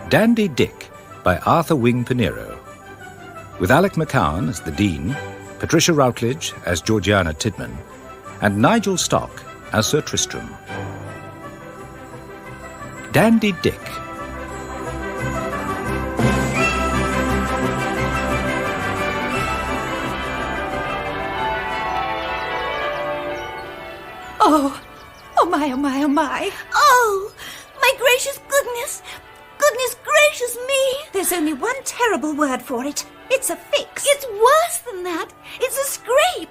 Dandy Dick by Arthur Wing Pinero, with Alec McCowen as the Dean, Patricia Routledge as Georgiana Tydeman, and Nigel Stock as Sir Tristram. Dandy Dick. Oh, oh my, oh my, oh my. Oh, my gracious goodness. Goodness gracious me. There's only one terrible word for it. It's a fix. It's worse than that. It's a scrape.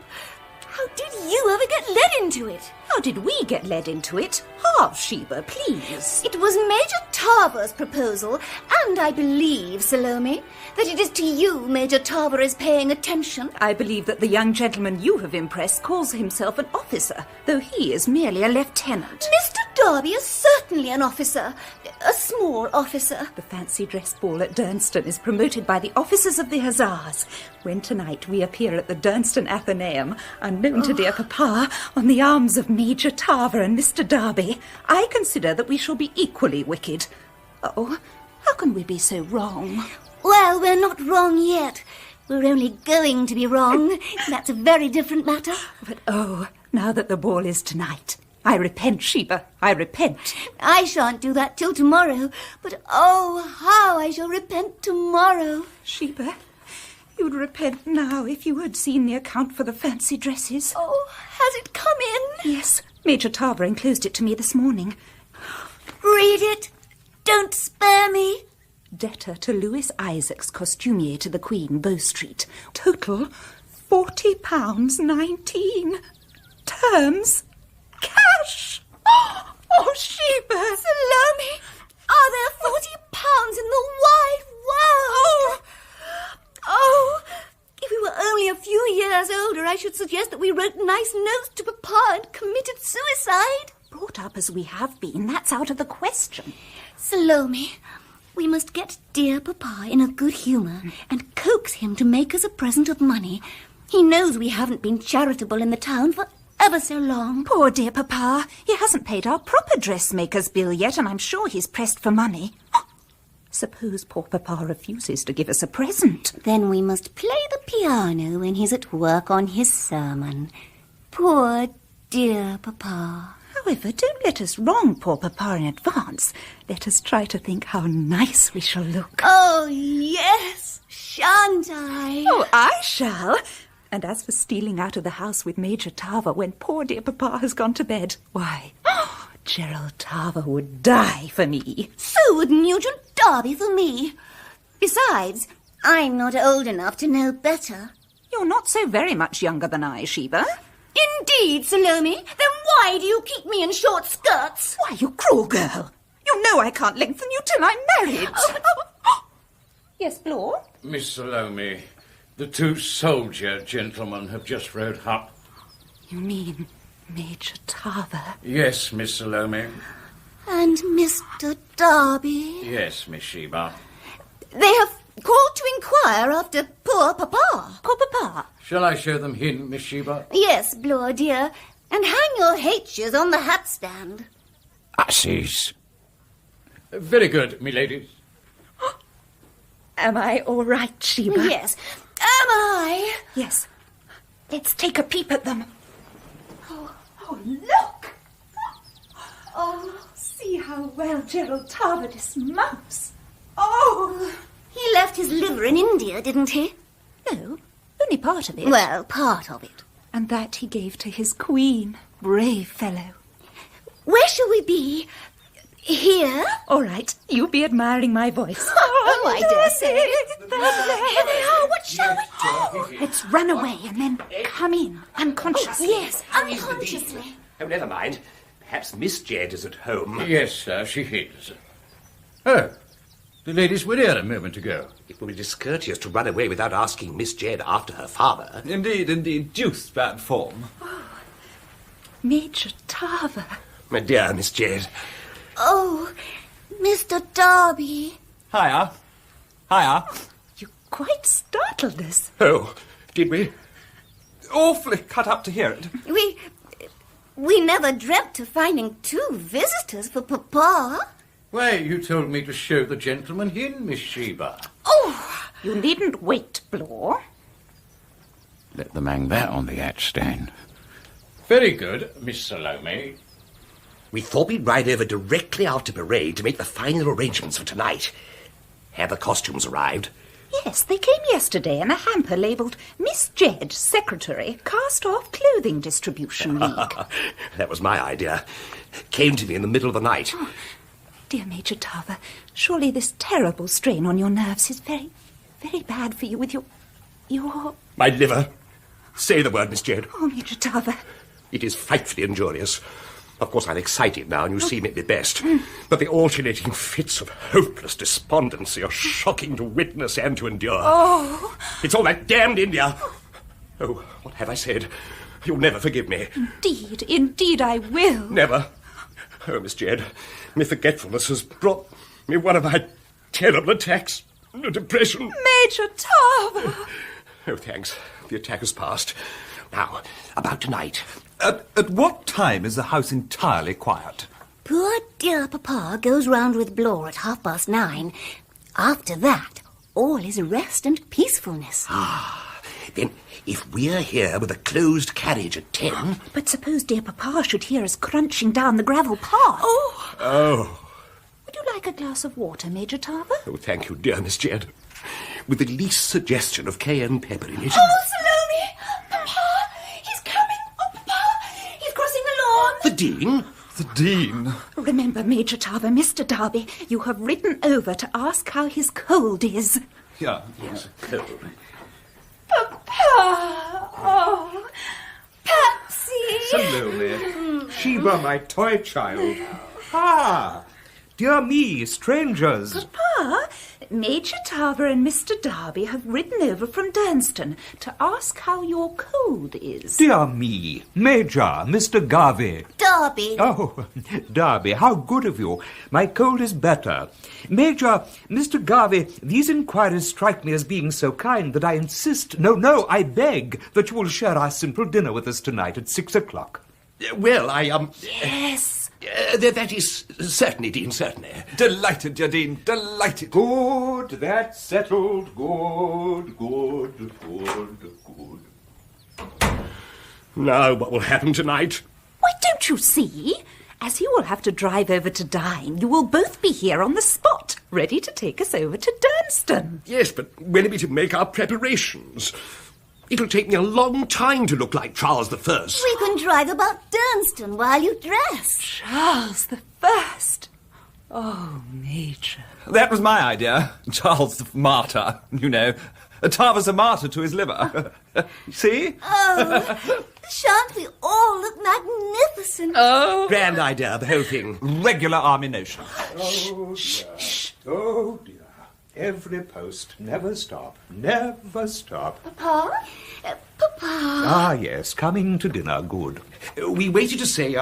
How did you ever get led into it? How did we get led into it? Half, Sheba, please. It was Major Tarver's proposal, and I believe, Salome, that it is to you Major Tarver is paying attention. I believe that the young gentleman you have impressed calls himself an officer, though he is merely a lieutenant. Mr. Darby is certainly an officer, a small officer. The fancy dress ball at Durnston is promoted by the officers of the Hussars, when tonight we appear at the Durnston Athenaeum, unknown to dear Papa, on the arms of Major Tarver and Mr. Darby. I consider that we shall be equally wicked. Oh, how can we be so wrong? Well, we're not wrong yet. We're only going to be wrong. That's a very different matter. But oh, now that the ball is tonight, I repent, Sheba, I repent. I shan't do that till tomorrow, but oh, how I shall repent tomorrow. Sheba, you'd repent now if you had seen the account for the fancy dresses. Oh, has it come in? Yes, Major Tarver enclosed it to me this morning. Read it. Don't spare me. Debtor to Louis Isaacs, costumier to the Queen, Bow Street. Total £40.19. Terms cash. Oh, Sheba. Salome, are there £40 in the wide world? Oh, if we were only a few years older, I should suggest that we wrote nice notes to Papa and committed suicide. Brought up as we have been, that's out of the question. Salome, we must get dear Papa in a good humour and coax him to make us a present of money. He knows we haven't been charitable in the town for ever so long. Poor dear Papa. He hasn't paid our proper dressmaker's bill yet, and I'm sure he's pressed for money. Suppose poor Papa refuses to give us a present. Then we must play the piano when he's at work on his sermon. Poor dear Papa. However, don't let us wrong poor Papa in advance. Let us try to think how nice we shall look. Oh, yes, shan't I? Oh, I shall. And as for stealing out of the house with Major Tarver when poor dear Papa has gone to bed, why, Gerald Tarver would die for me. So would Nugent Darby for me. Besides, I'm not old enough to know better. You're not so very much younger than I, Sheba. Indeed, Salome. Then why do you keep me in short skirts? Why, you cruel girl. You know I can't lengthen you till I'm married. Yes, Blore? Miss Salome, the two soldier gentlemen have just rode up. You mean Major Tarver? Yes, Miss Salome. And Mr. Darby? Yes, Miss Sheba. They have called to inquire after poor Papa. Poor Papa? Shall I show them in, Miss Sheba? Yes, Blore, dear. And hang your H's on the hat stand. Asses. Very good, me ladies. Am I all right, Sheba? Yes. Am I? Yes. Let's take a peep at them. Oh, look! Oh, see how well Gerald Tarver dismounts. Oh! He left his liver in India, didn't he? No, only part of it. Well, part of it. And that he gave to his queen. Brave fellow. Where shall we be? Here? All right, you'll be admiring my voice. Oh, I dare say. Here they are. What shall we do? Let's run away and then come in unconsciously. Yes, unconsciously. Oh, never mind. Perhaps Miss Jed is at home. Yes, sir, she is. Oh, the ladies were here a moment ago. It would be discourteous to run away without asking Miss Jed after her father. Indeed, deuced bad form. Oh, Major Tarver. My dear Miss Jed. Oh, Mr. Darby. Hiya. You quite startled us. Oh, did we? Awfully cut up to hear it. We never dreamt of finding two visitors for Papa. Why, you told me to show the gentleman in, Miss Sheba. Oh, you needn't wait, Blore. Let them hang that on the hat stand. Very good, Miss Salome. We thought we'd ride over directly after parade to make the final arrangements for tonight. Have the costumes arrived? Yes, they came yesterday in a hamper labelled Miss Jed, Secretary, Cast-Off Clothing Distribution League. That was my idea. Came to me in the middle of the night. Oh, dear Major Tarver, surely this terrible strain on your nerves is very, very bad for you with your... My liver. Say the word, Miss Jed. Oh, Major Tarver. It is frightfully injurious. Of course, I'm excited now, and you see me at my best. But the alternating fits of hopeless despondency are shocking to witness and to endure. Oh. It's all that damned India. Oh, what have I said? You'll never forgive me. Indeed I will. Never. Oh, Miss Jed, my forgetfulness has brought me one of my terrible attacks. Depression. Major Tarver! Oh, thanks. The attack has passed. Now, about tonight. At what time is the house entirely quiet? Poor dear Papa goes round with Blore at 9:30. After that, all is rest and peacefulness. Then, if we're here with a closed carriage at 10... But suppose dear Papa should hear us crunching down the gravel path. Oh. Would you like a glass of water, Major Tarver? Oh, thank you, dear Miss Jed. With the least suggestion of cayenne pepper in it. Oh, Salome! Papa! He's coming! Oh, Papa! He's crossing the lawn! The Dean? The Dean? Remember, Major Tarver, Mr. Darby, you have ridden over to ask how his cold is. Yeah. Yes, cold. Papa! Oh, Patsy! Salome, Sheba, my toy child. Ah, dear me, strangers. Papa, Major Tarver and Mr. Darby have ridden over from Durnston to ask how your cold is. Dear me, Major, Mr. Garvey. Darby! Oh, Darby, how good of you. My cold is better. Major, Mr. Garvey, these inquiries strike me as being so kind that I insist, no, I beg that you will share our simple dinner with us tonight at 6 o'clock. Well, Yes. that is certainly, Dean, certainly. Delighted, dear Dean, delighted. Good, that's settled. Good. Now, what will happen tonight? Why, don't you see? As you will have to drive over to dine, you will both be here on the spot, ready to take us over to Durnston. Yes, but when are we to make our preparations? It'll take me a long time to look like Charles I. We can drive about Durnston while you dress. Charles the First. Oh, Major. That was my idea. Charles the Martyr, you know. Tarver's a martyr to his liver. See? Oh, shan't we all look magnificent? Grand idea, the whole thing. Regular army notion. Oh, dear. Every post. Never stop. Never stop. Papa? Papa? Ah, yes, coming to dinner. Good. We waited to say,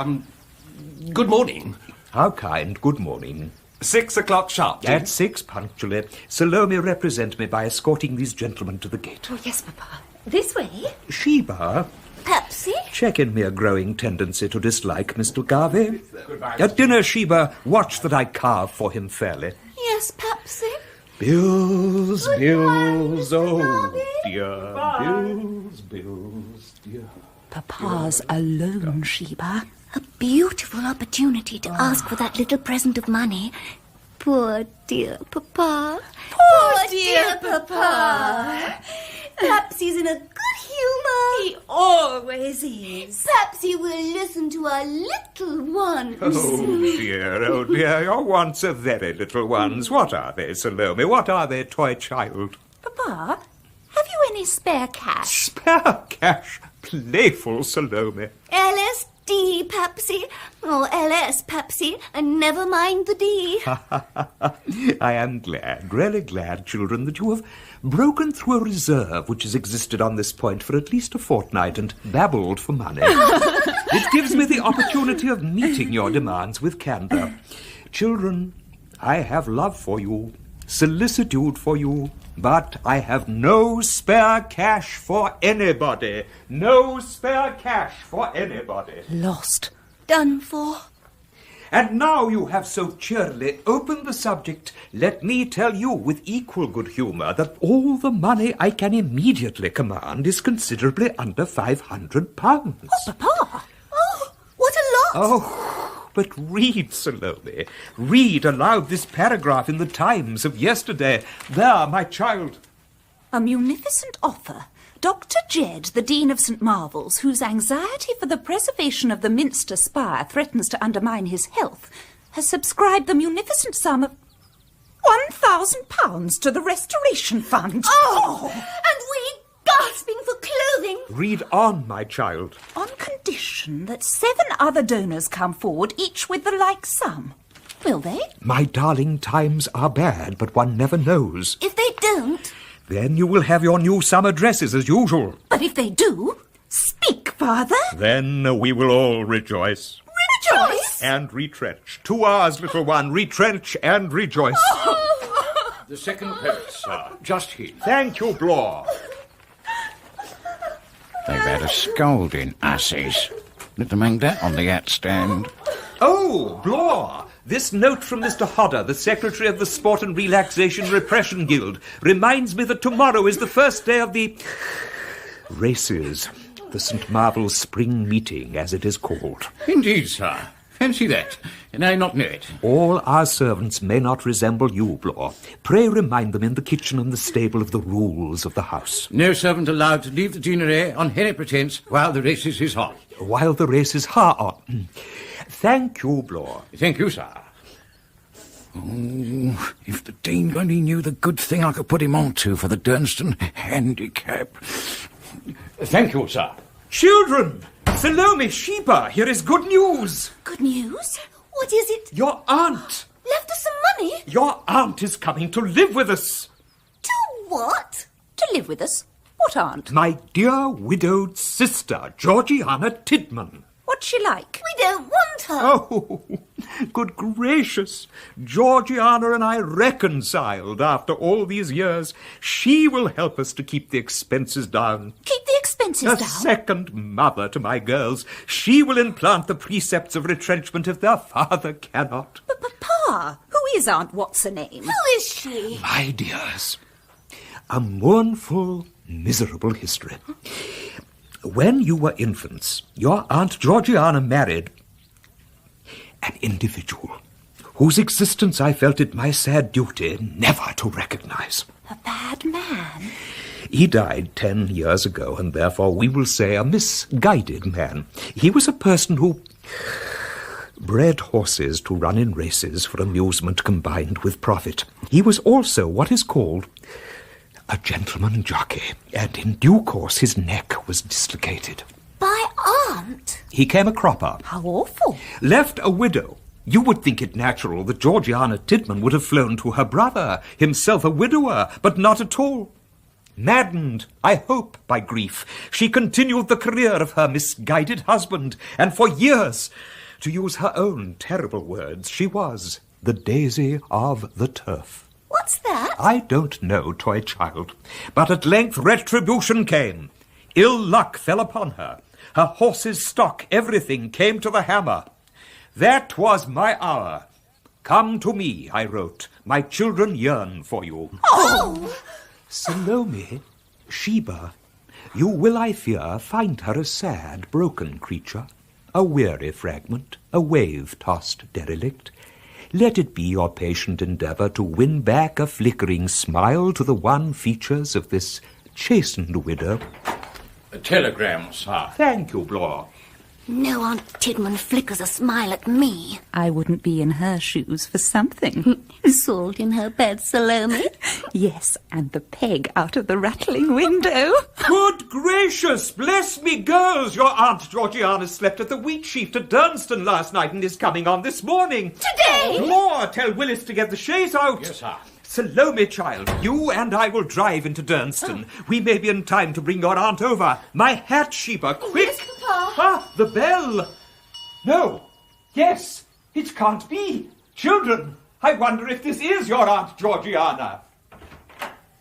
good morning. How kind. Good morning. 6 o'clock sharp, Dean. At 6 punctually. Salome, represent me by escorting these gentlemen to the gate. Oh, yes, Papa. This way. Sheba, Pepsi? check in me a growing tendency to dislike Mr. Garvey. At dinner, Sheba, watch that I carve for him fairly. Yes, Pepsi. Bills, Good bills, night, Mr. oh Garvey. dear. Bills, dear. Papa's alone, Sheba. A beautiful opportunity to ask for that little present of money. Poor dear Papa. Poor dear Papa. Pepsi's in a good humour. He always is. Pepsi will listen to our little ones. Oh, dear, your wants are very little ones. What are they, Salome? What are they, toy child? Papa, have you any spare cash? Spare cash, playful Salome. LSD, Pepsi. Or LS, Pepsi. And never mind the D. I am glad, really glad, children, that you have broken through a reserve which has existed on this point for at least a fortnight and babbled for money. It gives me the opportunity of meeting your demands with candour. Children, I have love for you, solicitude for you, but I have no spare cash for anybody. No spare cash for anybody. Lost. Done for. And now you have so cheerily opened the subject, let me tell you with equal good humour that all the money I can immediately command is considerably under £500. Oh, Papa! Oh, what a lot! Oh, but read, Salome. Read aloud this paragraph in the Times of yesterday. There, my child. A munificent offer. Dr. Jedd, the Dean of St. Marvel's, whose anxiety for the preservation of the Minster spire threatens to undermine his health, has subscribed the munificent sum of £1,000 to the Restoration Fund. Oh! And we gasping for clothing! Read on, my child. On condition that 7 other donors come forward, each with the like sum. Will they? My darling, times are bad, but one never knows. If they don't... Then you will have your new summer dresses as usual. But if they do, speak, Father. Then we will all rejoice. Rejoice? And retrench. 2 hours, little one. Retrench and rejoice. The second post, sir. Just here. Thank you, Blore. They've had a scolding, asses. Let them hang that on the hat stand. Oh, Blore. This note from Mr. Hodder, the Secretary of the Sport and Relaxation Repression Guild, reminds me that tomorrow is the first day of the races, the St. Marvel's Spring Meeting, as it is called. Indeed, sir. Fancy that. And I not know it. All our servants may not resemble you, Blore. Pray remind them in the kitchen and the stable of the rules of the house. No servant allowed to leave the deanery on any pretence while the races is on. While the races are on. Thank you, Blore. Thank you, sir. Oh, if the Dean only knew the good thing I could put him on to for the Durnston handicap. Thank you, sir. Children! Salome, Sheba, here is good news. Good news? What is it? Your aunt. Left us some money? Your aunt is coming to live with us. To what? To live with us? What aunt? My dear widowed sister, Georgiana Tydeman. What's she like? We don't want her. Oh, good gracious. Georgiana and I reconciled after all these years. She will help us to keep the expenses down. Keep the expenses A down? second mother to my girls. She will implant the precepts of retrenchment if their father cannot. But Papa, who is Aunt What's-her-name? Who is she? My dears, a mournful, miserable history. When you were infants, your Aunt Georgiana married an individual whose existence I felt it my sad duty never to recognize. A bad man? He died 10 years ago, and therefore we will say a misguided man. He was a person who bred horses to run in races for amusement combined with profit. He was also what is called a gentleman jockey, and in due course his neck was dislocated. By aunt? He came a cropper. How awful. Left a widow. You would think it natural that Georgiana Tydeman would have flown to her brother, himself a widower, but not at all. Maddened, I hope, by grief, she continued the career of her misguided husband, and for years, to use her own terrible words, she was the daisy of the turf. What's that? I don't know, toy child, but at length retribution came. Ill luck fell upon her. Her horse's stock, everything, came to the hammer. That was my hour. Come to me, I wrote. My children yearn for you. Oh! Salome, Sheba, you will, I fear, find her a sad, broken creature, a weary fragment, a wave-tossed derelict. Let it be your patient endeavour to win back a flickering smile to the wan features of this chastened widow. A telegram, sir. Thank you, Blore. No Aunt Tydeman flickers a smile at me. I wouldn't be in her shoes for something. Salt in her bed, Salome? Yes, and the peg out of the rattling window. Good gracious, bless me, girls! Your Aunt Georgiana slept at the wheat sheaf at Durnston last night and is coming on this morning. Today? Blore, tell Willis to get the chaise out. Yes, sir. Salome, child, you and I will drive into Durnston. We may be in time to bring your aunt over. My hat, Sheba, quick! Yes, Papa. Ah, the bell! No. Yes, it can't be. Children, I wonder if this is your Aunt Georgiana.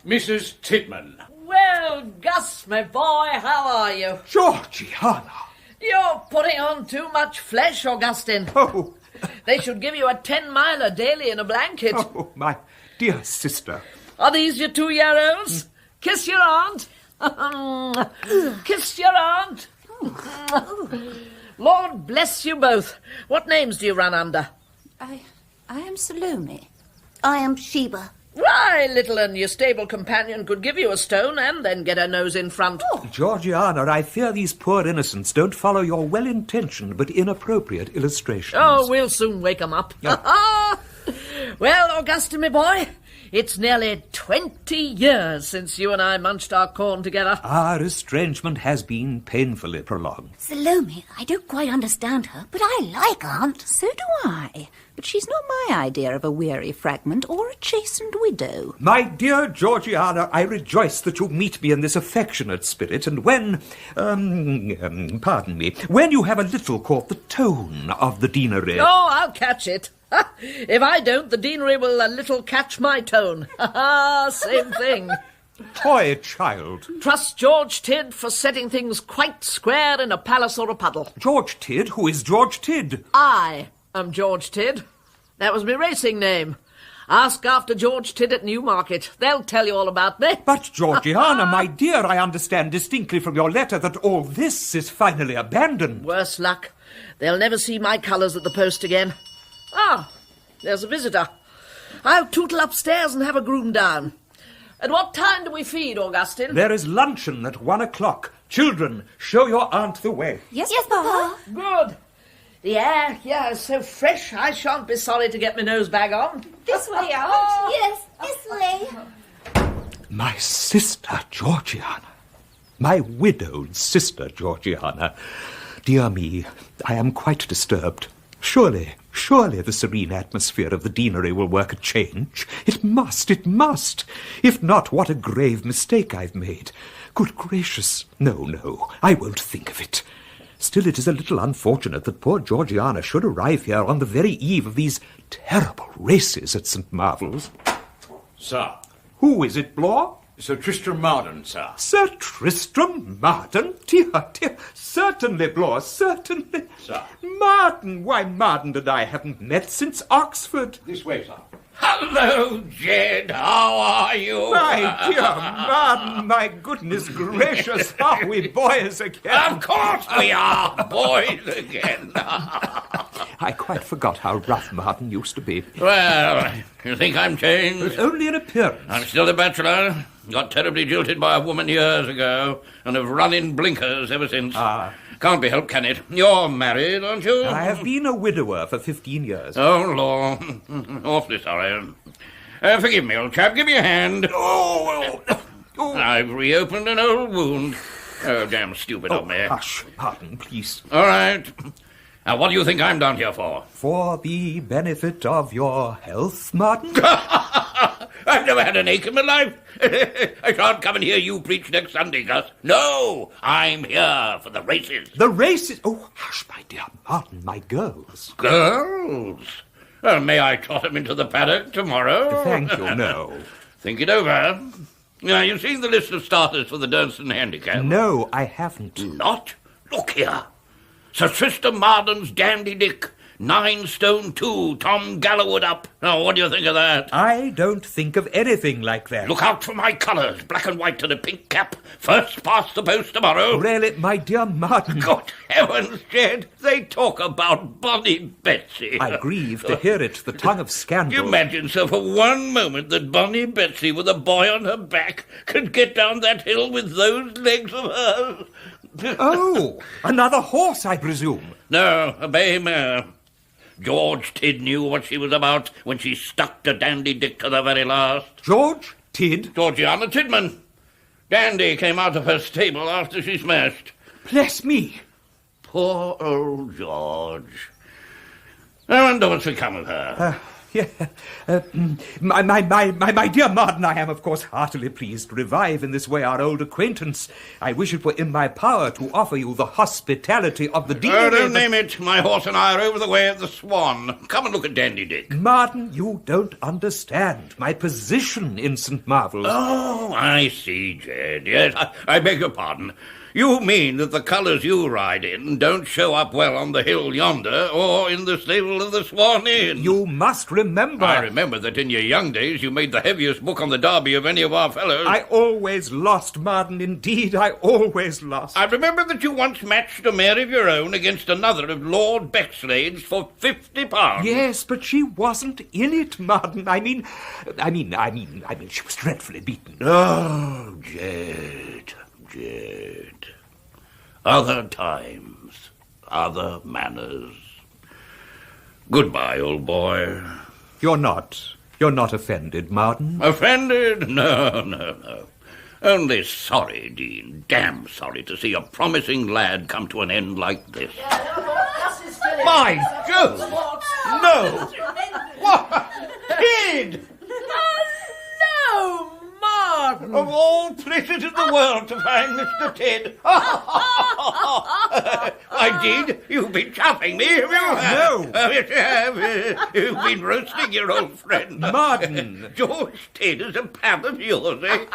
Mrs. Tydeman. Well, Gus, my boy, how are you? Georgiana! You're putting on too much flesh, Augustine. Oh, They should give you a 10-miler daily in a blanket. Oh, my dear sister. Are these your 2-year-olds? Kiss your aunt. Kiss your aunt. Lord bless you both. What names do you run under? I am Salome. I am Sheba. Why, little and your stable companion could give you a stone and then get her nose in front. Georgiana, I fear these poor innocents don't follow your well-intentioned but inappropriate illustrations. Oh, we'll soon wake 'em up. Well, Augustine, my boy, it's nearly 20 years since you and I munched our corn together. Our estrangement has been painfully prolonged. Salome, I don't quite understand her, but I like Aunt. So do I. But she's not my idea of a weary fragment or a chastened widow. My dear Georgiana, I rejoice that you meet me in this affectionate spirit, and when, pardon me, when you have a little caught the tone of the deanery... Oh, I'll catch it. If I don't, the deanery will a little catch my tone. Same thing. Toy child. Trust George Tidd for setting things quite square in a palace or a puddle. George Tidd? Who is George Tidd? I am George Tidd. That was my racing name. Ask after George Tidd at Newmarket. They'll tell you all about me. But, Georgiana, my dear, I understand distinctly from your letter that all this is finally abandoned. Worse luck. They'll never see my colours at the post again. Ah, there's a visitor. I'll tootle upstairs and have a groom down. At what time do we feed, Augustine? There is luncheon at 1 o'clock. Children, show your aunt the way. Yes, Papa. Good. The air here is so fresh, I shan't be sorry to get my nose bag on. This way, Aunt. Yes, this way. My sister, Georgiana. My widowed sister, Georgiana. Dear me, I am quite disturbed. Surely the serene atmosphere of the deanery will work a change. It must. If not, what a grave mistake I've made. Good gracious. No, I won't think of it. Still, it is a little unfortunate that poor Georgiana should arrive here on the very eve of these terrible races at St. Marvel's. Sir. Who is it, Blore? Sir Tristram Marden, sir. Sir Tristram Marden? Dear. Certainly, Blore, certainly. Sir. Marden? Why, Marden and I haven't met since Oxford. This way, sir. Hello, Jed. How are you? My dear Marden, my goodness gracious, are we boys again? Of course we are boys again. I quite forgot how rough Marden used to be. Well, you think I'm changed? Only an appearance. I'm still a bachelor. Got terribly jilted by a woman years ago and have run in blinkers ever since. Can't be helped, can it? You're married, aren't you? I have been a widower for 15 years. Oh, Lord. Awfully sorry. Forgive me, old chap. Give me a hand. Oh. I've reopened an old wound. Oh, damn stupid of me. Hush, Marden, please. All right. Now, what do you think I'm down here for? For the benefit of your health, Marden? I've never had an ache in my life. I shan't come and hear you preach next Sunday, Gus. No, I'm here for the races. The races? Oh, hush, my dear Marden, my girls. Girls? Well, may I trot them into the paddock tomorrow? Thank you, no. Think it over. Now, you've seen the list of starters for the Dunstan Handicap? No, I haven't. Not? Look here. Sir Tristram Marden's Dandy Dick, 9 stone 2, Tom Gallowwood up. Now, what do you think of that? I don't think of anything like that. Look out for my colours, black and white and a pink cap. First past the post tomorrow. Really, my dear Marden. Good heavens, Jed, they talk about Bonnie Betsy. I grieve to hear it, the tongue of scandal. You imagine, sir, for one moment that Bonnie Betsy with a boy on her back could get down that hill with those legs of hers? Oh, another horse, I presume. No, a bay mare. George Tidd knew what she was about when she stuck to Dandy Dick to the very last. George Tidd? Georgiana Tidman. Dandy came out of her stable after she smashed. Bless me. Poor old George. I wonder what's become of her. My dear Marden, I am, of course, heartily pleased to revive in this way our old acquaintance. I wish it were in my power to offer you the hospitality of the deanery. Oh, don't name it. My horse and I are over the way at the Swan. Come and look at Dandy Dick. Marden, you don't understand my position in St. Marvel's. Oh, I see, Jed. Yes, I beg your pardon. You mean that the colours you ride in don't show up well on the hill yonder or in the stable of the Swan Inn? You must remember... I remember that in your young days you made the heaviest book on the derby of any of our fellows. I always lost, Marden. Indeed, I always lost. I remember that you once matched a mare of your own against another of Lord Bexlade's for £50. Yes, but she wasn't in it, Marden. I mean, she was dreadfully beaten. Oh, Jed. Other times, other manners. Goodbye, old boy. You're not offended, Marden? Offended? No. Only sorry, Dean. Damn sorry to see a promising lad come to an end like this. My Jove! No! What? Kid! No, Martin! Of all places in the world to find Mr. Ted. Why, Dean, you've been chaffing me, have you? No. Yes, you have. You've been roasting your old friend. Marden! George Ted is a pal of yours, eh?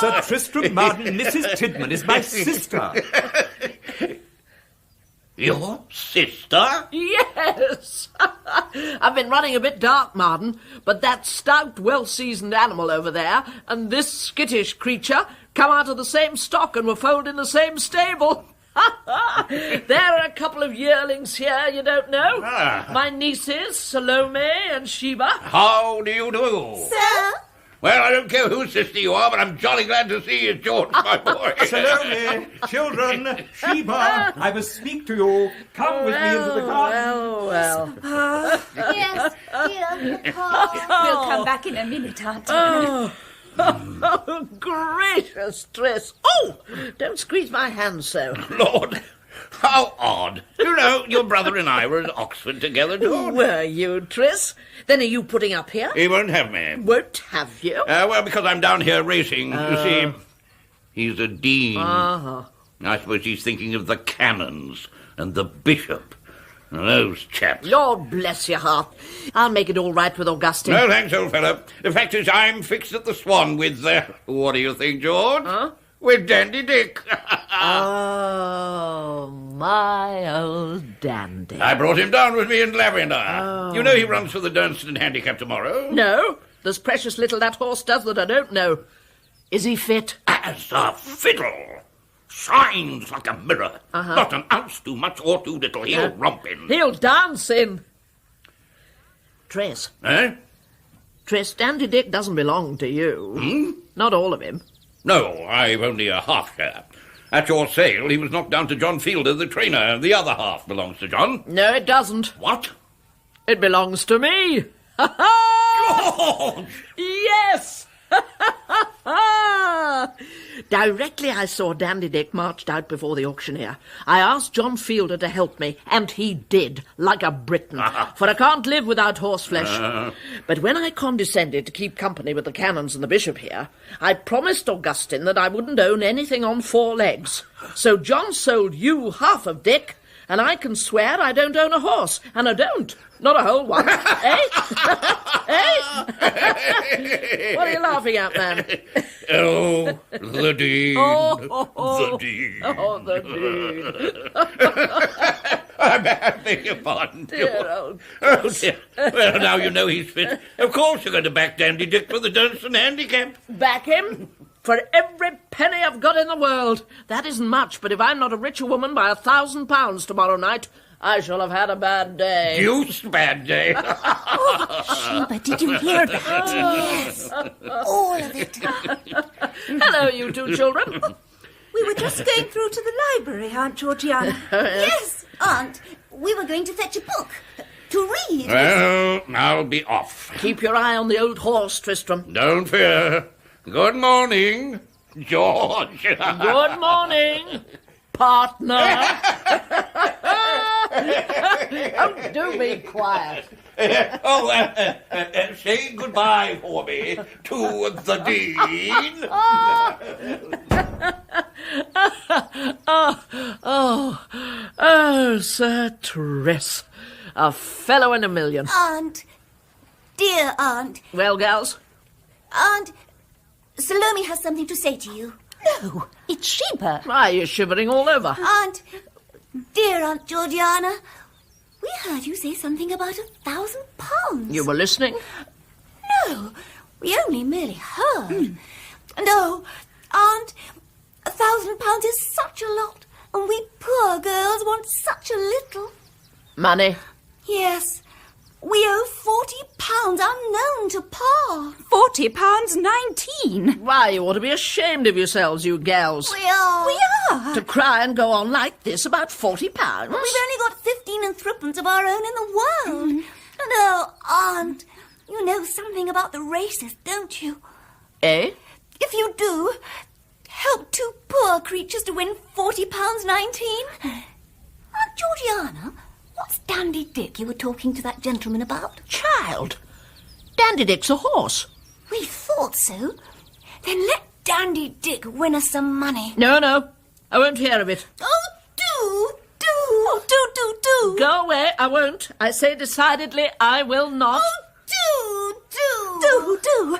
Sir Tristram Marden, Mrs. Tydeman is my sister. Your sister? Yes! I've been running a bit dark, Marden, but that stout, well-seasoned animal over there and this skittish creature come out of the same stock and were foaled in the same stable. There are a couple of yearlings here you don't know. My nieces, Salome and Sheba. How do you do? Sir? Well, I don't care whose sister you are, but I'm jolly glad to see you, George, my boy. Salome, children, Sheba, I must speak to you. Come with me into the garden. Well. Yes, dear Papa. We'll come back in a minute, Auntie. Oh, gracious, Tris. Oh, don't squeeze my hand so. Lord, how odd. You know, your brother and I were at Oxford together, George. Were you, Tris? Then are you putting up here? He won't have me. Won't have you? Well, because I'm down here racing. You see, he's a dean. Uh-huh. I suppose he's thinking of the canons and the bishop. Those chaps. Lord bless your heart. I'll make it all right with Augustine. No, thanks, old fellow. The fact is, I'm fixed at the Swan with, what do you think, George? Huh? With Dandy Dick. Oh, my old dandy. I brought him down with me in Lavender. You know he runs for the Dunstan Handicap tomorrow? No, there's precious little that horse does that I don't know. Is he fit? As a fiddle. Shines like a mirror. Not an ounce too much or too little. He'll romp in. He'll dance in. Tris. Eh? Tris, Dandy Dick doesn't belong to you. Not all of him. No, I've only a half share. At your sale, he was knocked down to John Fielder, the trainer. The other half belongs to John. No, it doesn't. What? It belongs to me. George! Yes! Directly I saw Dandy Dick marched out before the auctioneer, I asked John Fielder to help me, and he did, like a Briton, for I can't live without horseflesh. But when I condescended to keep company with the canons and the bishop here, I promised Augustine that I wouldn't own anything on four legs. So John sold you half of Dick, and I can swear I don't own a horse, and I don't. Not a whole one. Eh? Eh? What are you laughing at, man? Oh, the Dean. The Dean. Oh, the Dean. I beg your pardon, Dear George. old... Oh, dear. Well, now you know he's fit. Of course you're going to back Dandy Dick for the Dunstan Handicap. Back him? For every penny I've got in the world. That isn't much, but if I'm not a richer woman by £1,000 tomorrow night, I shall have had a bad day. Deuced bad day. Sheba, did you hear that? Yes, all of it. Hello, you two children. We were just going through to the library, Aunt Georgiana. Yes, Aunt, we were going to fetch a book to read. Well, I'll be off. Keep your eye on the old horse, Tristram. Don't fear. Good morning, George. Good morning, partner. Oh, do be quiet. Say goodbye for me to the Dean. Oh, Sir Tris. A fellow in a million. Aunt, dear Aunt. Well, gals? Aunt, Salome has something to say to you. No, it's Sheba. Why, you're shivering all over. Dear Aunt Georgiana, we heard you say something about £1,000. You were listening? No, we only merely heard. No, Aunt, £1,000 is such a lot, and we poor girls want such a little. Money? Yes, we owe £40 unknown to Pa. £40.19. Why, you ought to be ashamed of yourselves, you gals. We are. We are. To cry and go on like this about £40. We've only got 15 and threepence of our own in the world. And oh, Aunt, you know something about the races, don't you? Eh? If you do, help two poor creatures to win £40.19. Aunt Georgiana, what's Dandy Dick you were talking to that gentleman about? Child, Dandy Dick's a horse. We thought so. Then let Dandy Dick win us some money. No, I won't hear of it. Oh, do. Oh, do. Go away, I won't. I say decidedly I will not. Oh, Do.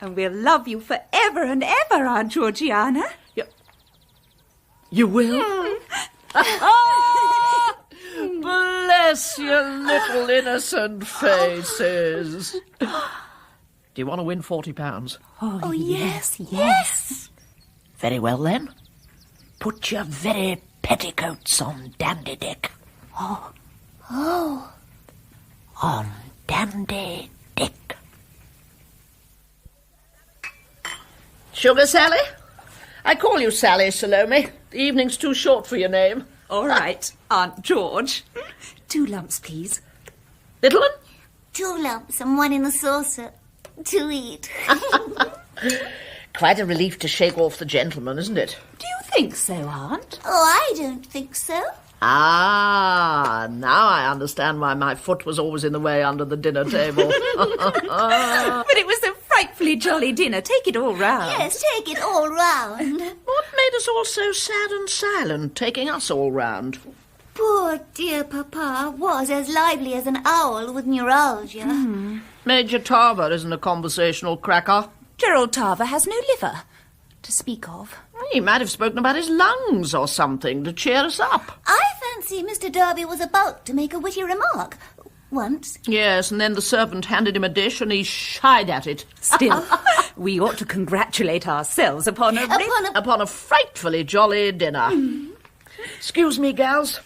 And we'll love you forever and ever, Aunt Georgiana. You will? Bless your little innocent faces. Do you want to win £40? Oh, yes. Very well, then. Put your very petticoats on Dandy Dick. Oh. On Dandy Dick. Sugar Sally? I call you Sally, Salome. The evening's too short for your name. All right, Aunt George. 2 lumps, please. Little one? 2 lumps and 1 in the saucer to eat. Quite a relief to shake off the gentleman, isn't it? Do you think so, Aunt? Oh, I don't think so. Ah, now I understand why my foot was always in the way under the dinner table. But it was a frightfully jolly dinner. Take it all round. Yes, take it all round. What made us all so sad and silent, taking us all round? Poor dear Papa was as lively as an owl with neuralgia. Major Tarver isn't a conversational cracker. Gerald Tarver has no liver to speak of. He might have spoken about his lungs or something to cheer us up. I fancy Mr. Darby was about to make a witty remark. Once. Yes, and then the servant handed him a dish and he shied at it. Still, we ought to congratulate ourselves upon a frightfully jolly dinner. Excuse me, gals.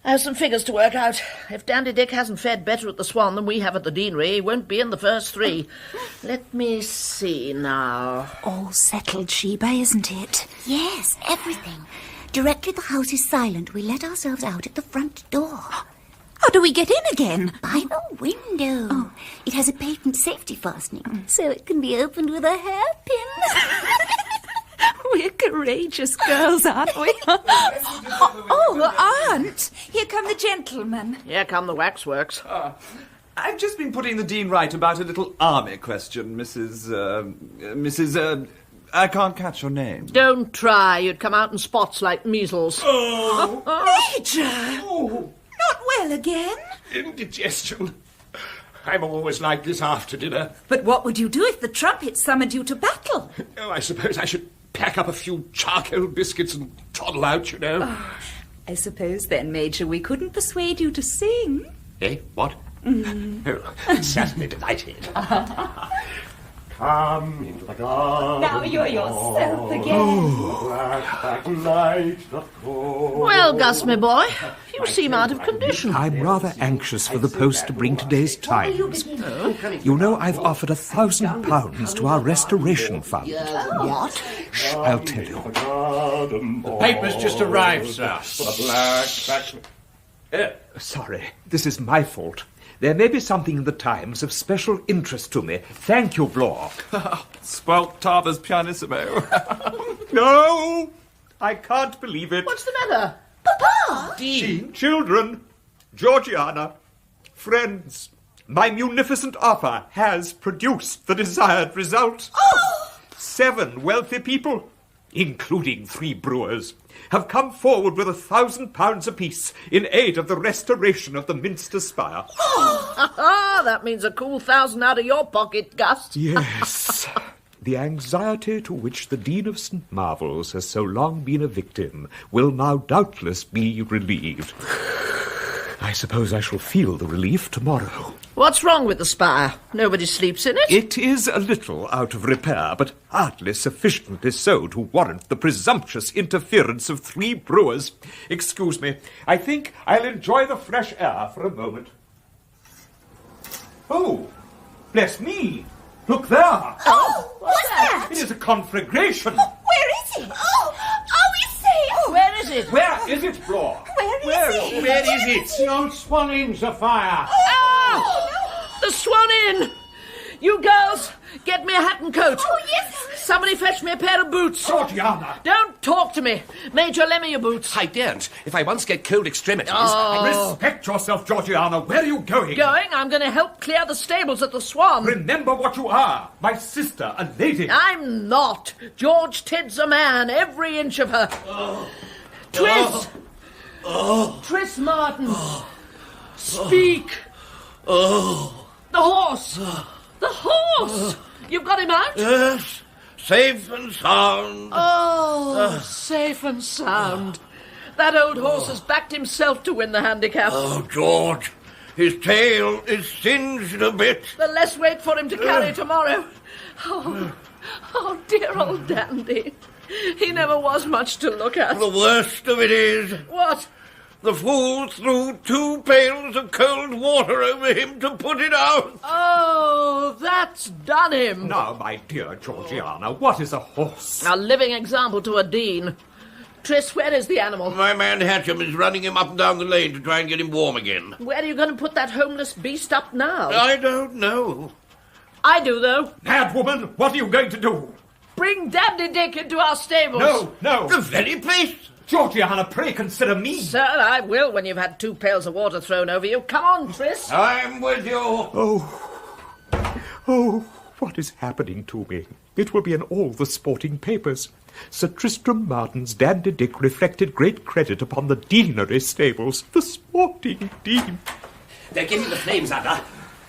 I have some figures to work out. If Dandy Dick hasn't fared better at the Swan than we have at the Deanery, he won't be in the first 3. Let me see now. All settled, Sheba, isn't it? Yes, everything. Directly the house is silent, we let ourselves out at the front door. How do we get in again? By the window. Oh. It has a patent safety fastening, so it can be opened with a hairpin. We're courageous girls, aren't we? Aunt! Here come the gentlemen. Here come the waxworks. I've just been putting the Dean right about a little army question, Mrs. I can't catch your name. Don't try. You'd come out in spots like measles. Major! Not well again? Indigestion. I'm always like this after dinner. But what would you do if the trumpet summoned you to battle? Oh, I suppose I should pack up a few charcoal biscuits and toddle out, you know. Oh, I suppose then, Major, we couldn't persuade you to sing. Eh? What? Oh, certainly delighted. Come into the garden. Now you're yourself again. Well, Gus, my boy, you seem out of condition. I'm rather anxious for the post to bring today's Times. You know, I've offered £1,000 to our restoration fund. What? Shh, I'll tell you. The paper's just arrived, sir. Sorry, this is my fault. There may be something in the Times of special interest to me. Thank you, Blore. Spoilt Tarver's pianissimo. No! I can't believe it. What's the matter? Papa! Dean, children, Georgiana, friends, my munificent offer has produced the desired result. 7 wealthy people, including 3 brewers, have come forward with £1,000 apiece in aid of the restoration of the Minster spire. That means a cool 1,000 out of your pocket, Gus. Yes. The anxiety to which the Dean of St. Marvel's has so long been a victim will now doubtless be relieved. I suppose I shall feel the relief tomorrow. What's wrong with the spire? Nobody sleeps in it? It is a little out of repair, but hardly sufficiently so to warrant the presumptuous interference of 3 brewers. Excuse me, I think I'll enjoy the fresh air for a moment. Oh, bless me! Look there! Oh, what's that? It is a conflagration! Where is it? Oh, are we safe? Where is it? Where is it, Flor? Where is it? Where is it? The old Swan Inn's afire. Oh, the Swan Inn! You girls, get me a hat and coat. Oh, yes. Somebody fetch me a pair of boots. Georgiana! Don't talk to me. Major, lend me your boots. I daren't. If I once get cold extremities... Respect yourself, Georgiana. Where are you going? Going? I'm going to help clear the stables at the Swan. Remember what you are. My sister, a lady. I'm not. George Tidd's a man, every inch of her. Tris! Tris Martin! Speak! The horse! The horse! You've got him out? Yes, safe and sound. Oh, safe and sound. That old horse has backed himself to win the handicap. Oh, George, his tail is singed a bit. The less weight for him to carry tomorrow. Oh, dear old Dandy. He never was much to look at. The worst of it is, What? the fool threw 2 pails of cold water over him to put it out. Oh, that's done him. Now, my dear Georgiana, what is a horse? A living example to a dean. Tris, where is the animal? My man Hatcham is running him up and down the lane to try and get him warm again. Where are you going to put that homeless beast up now? I don't know. I do, though. Mad woman, what are you going to do? Bring Dandy Dick into our stables. No. The very place. Georgiana, pray consider me. Sir, I will when you've had 2 pails of water thrown over you. Come on, Tris. I'm with you. Oh, what is happening to me? It will be in all the sporting papers. Sir Tristram Martin's Dandy Dick reflected great credit upon the deanery stables. The sporting dean. They're getting the flames under.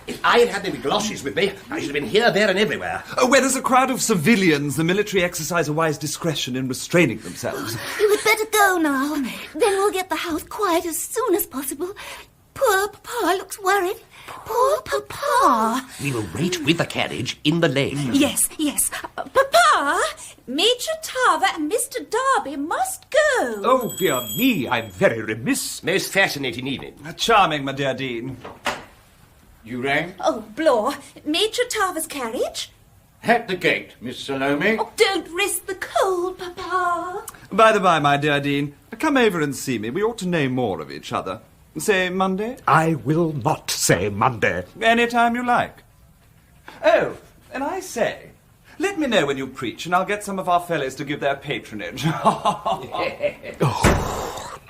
If I had had any galoshes with me, I should have been here, there, and everywhere. Where there's a crowd of civilians, the military exercise a wise discretion in restraining themselves. You had better go now. Then we'll get the house quiet as soon as possible. Poor Papa looks worried. Poor Papa. We will wait with the carriage in the lane. Yes. Papa, Major Tarver and Mr. Darby must go. Oh, dear me, I'm very remiss. Most fascinating evening. Charming, my dear Dean. You rang? Oh, Blore, Major Tarver's carriage? At the gate, Miss Salome. Oh, don't risk the cold, Papa. By the by, my dear Dean, come over and see me. We ought to know more of each other. Say Monday? I will not say Monday. Any time you like. Oh, and I say, let me know when you preach, and I'll get some of our fellows to give their patronage.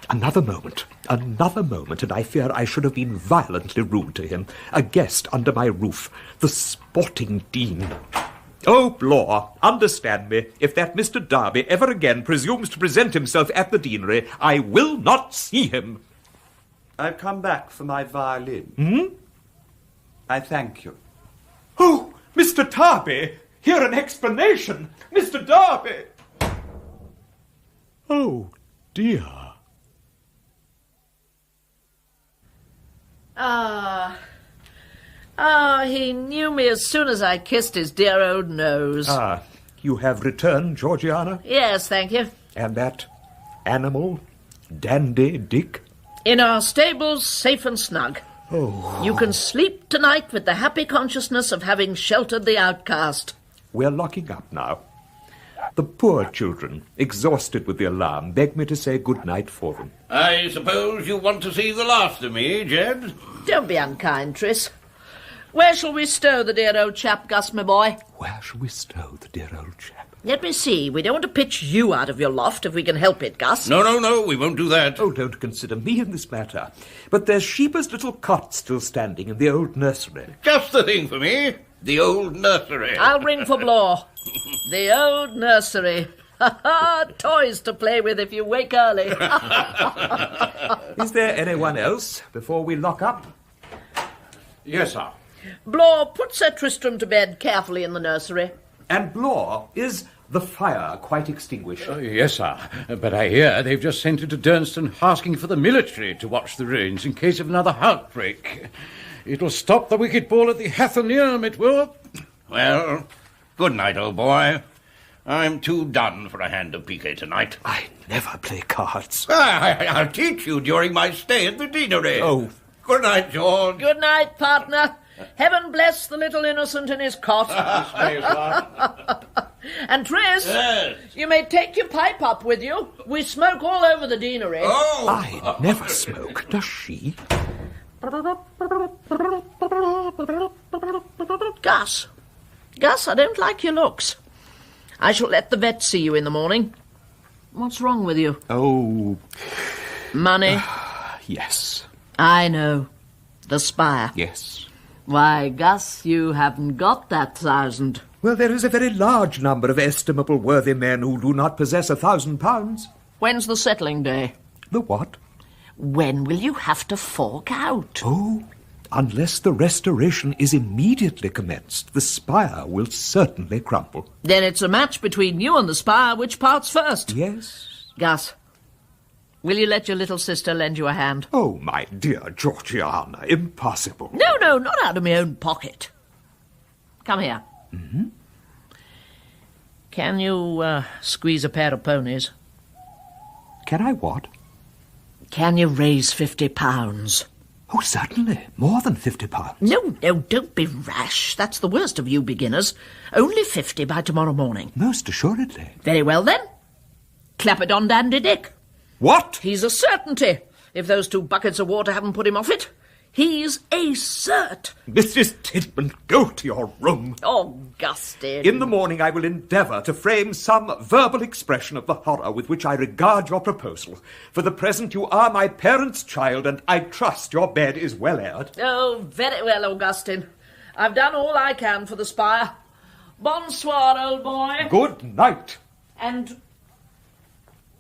Another moment, and I fear I should have been violently rude to him. A guest under my roof, the sporting dean. Oh, Blore, understand me. If that Mr. Darby ever again presumes to present himself at the deanery, I will not see him. I've come back for my violin. I thank you. Oh, Mr. Darby, hear an explanation. Mr. Darby. Oh, dear. He knew me as soon as I kissed his dear old nose. You have returned, Georgiana? Yes, thank you. And that animal, Dandy Dick? In our stables, safe and snug. Oh. You can sleep tonight with the happy consciousness of having sheltered the outcast. We're locking up now. The poor children, exhausted with the alarm, beg me to say good night for them. I suppose you want to see the last of me, Jed? Don't be unkind, Tris. Where shall we stow the dear old chap, Gus, my boy? Where shall we stow the dear old chap? Let me see. We don't want to pitch you out of your loft if we can help it, Gus. No, we won't do that. Oh, don't consider me in this matter. But there's Sheba's little cot still standing in the old nursery. Just the thing for me. The old nursery. I'll ring for Blore. The old nursery. Toys to play with if you wake early. Is there anyone else before we lock up? Yes, sir. Blore, put Sir Tristram to bed carefully in the nursery. And Blore, is the fire quite extinguished? Yes, sir. But I hear they've just sent into Durnston asking for the military to watch the ruins in case of another outbreak. It'll stop the wicket ball at the Athenaeum, it will. Well, good night, old boy. I'm too done for a hand of piquet tonight. I never play cards. I'll teach you during my stay at the deanery. Oh. Good night, George. Good night, partner. Heaven bless the little innocent in his cot. And Tris, Yes. you may take your pipe up with you. We smoke all over the deanery. Oh! I never smoke, does she? Gus, I don't like your looks. I shall let the vet see you in the morning. What's wrong with you? Oh, Money? yes, I know. The spire. yes. Why, Gus, you haven't got that 1,000. Well, there is a very large number of estimable worthy men who do not possess £1,000. When's the settling day? The what? When will you have to fork out? Oh, unless the restoration is immediately commenced, the spire will certainly crumble. Then it's a match between you and the spire. Which parts first? Yes. Gus, will you let your little sister lend you a hand? Oh, my dear Georgiana, impossible. No, not out of my own pocket. Come here. Mm-hmm. Can you squeeze a pair of ponies? Can I what? Can you raise £50? Oh, certainly. More than £50. No, don't be rash. That's the worst of you beginners. Only 50 by tomorrow morning. Most assuredly. Very well, then. Clap it on Dandy Dick. What? He's a certainty, if those 2 buckets of water haven't put him off it. He's a cert. Mrs. Tydeman, go to your room. Oh, Gustin. In the morning I will endeavour to frame some verbal expression of the horror with which I regard your proposal. For the present you are my parents' child, and I trust your bed is well aired. Oh, very well, Augustine. I've done all I can for the spire. Bonsoir, old boy. Good night. And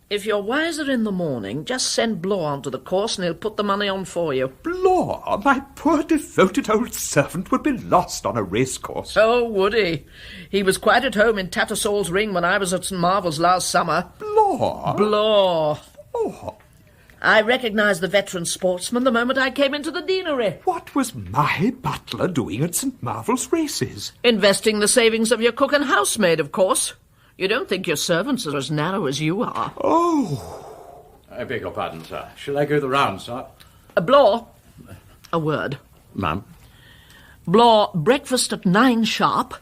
if you're wiser in the morning, just send Blore onto the course and he'll put the money on for you. Blore, my poor devoted old servant, would be lost on a racecourse. Oh, would he? He was quite at home in Tattersall's Ring when I was at St. Marvel's last summer. Blore? Blore. Oh. I recognised the veteran sportsman the moment I came into the deanery. What was my butler doing at St. Marvel's races? Investing the savings of your cook and housemaid, of course. You don't think your servants are as narrow as you are. Oh. I beg your pardon, sir. Shall I go the rounds, sir? Blore, a word. Ma'am? Blore, breakfast at 9 sharp,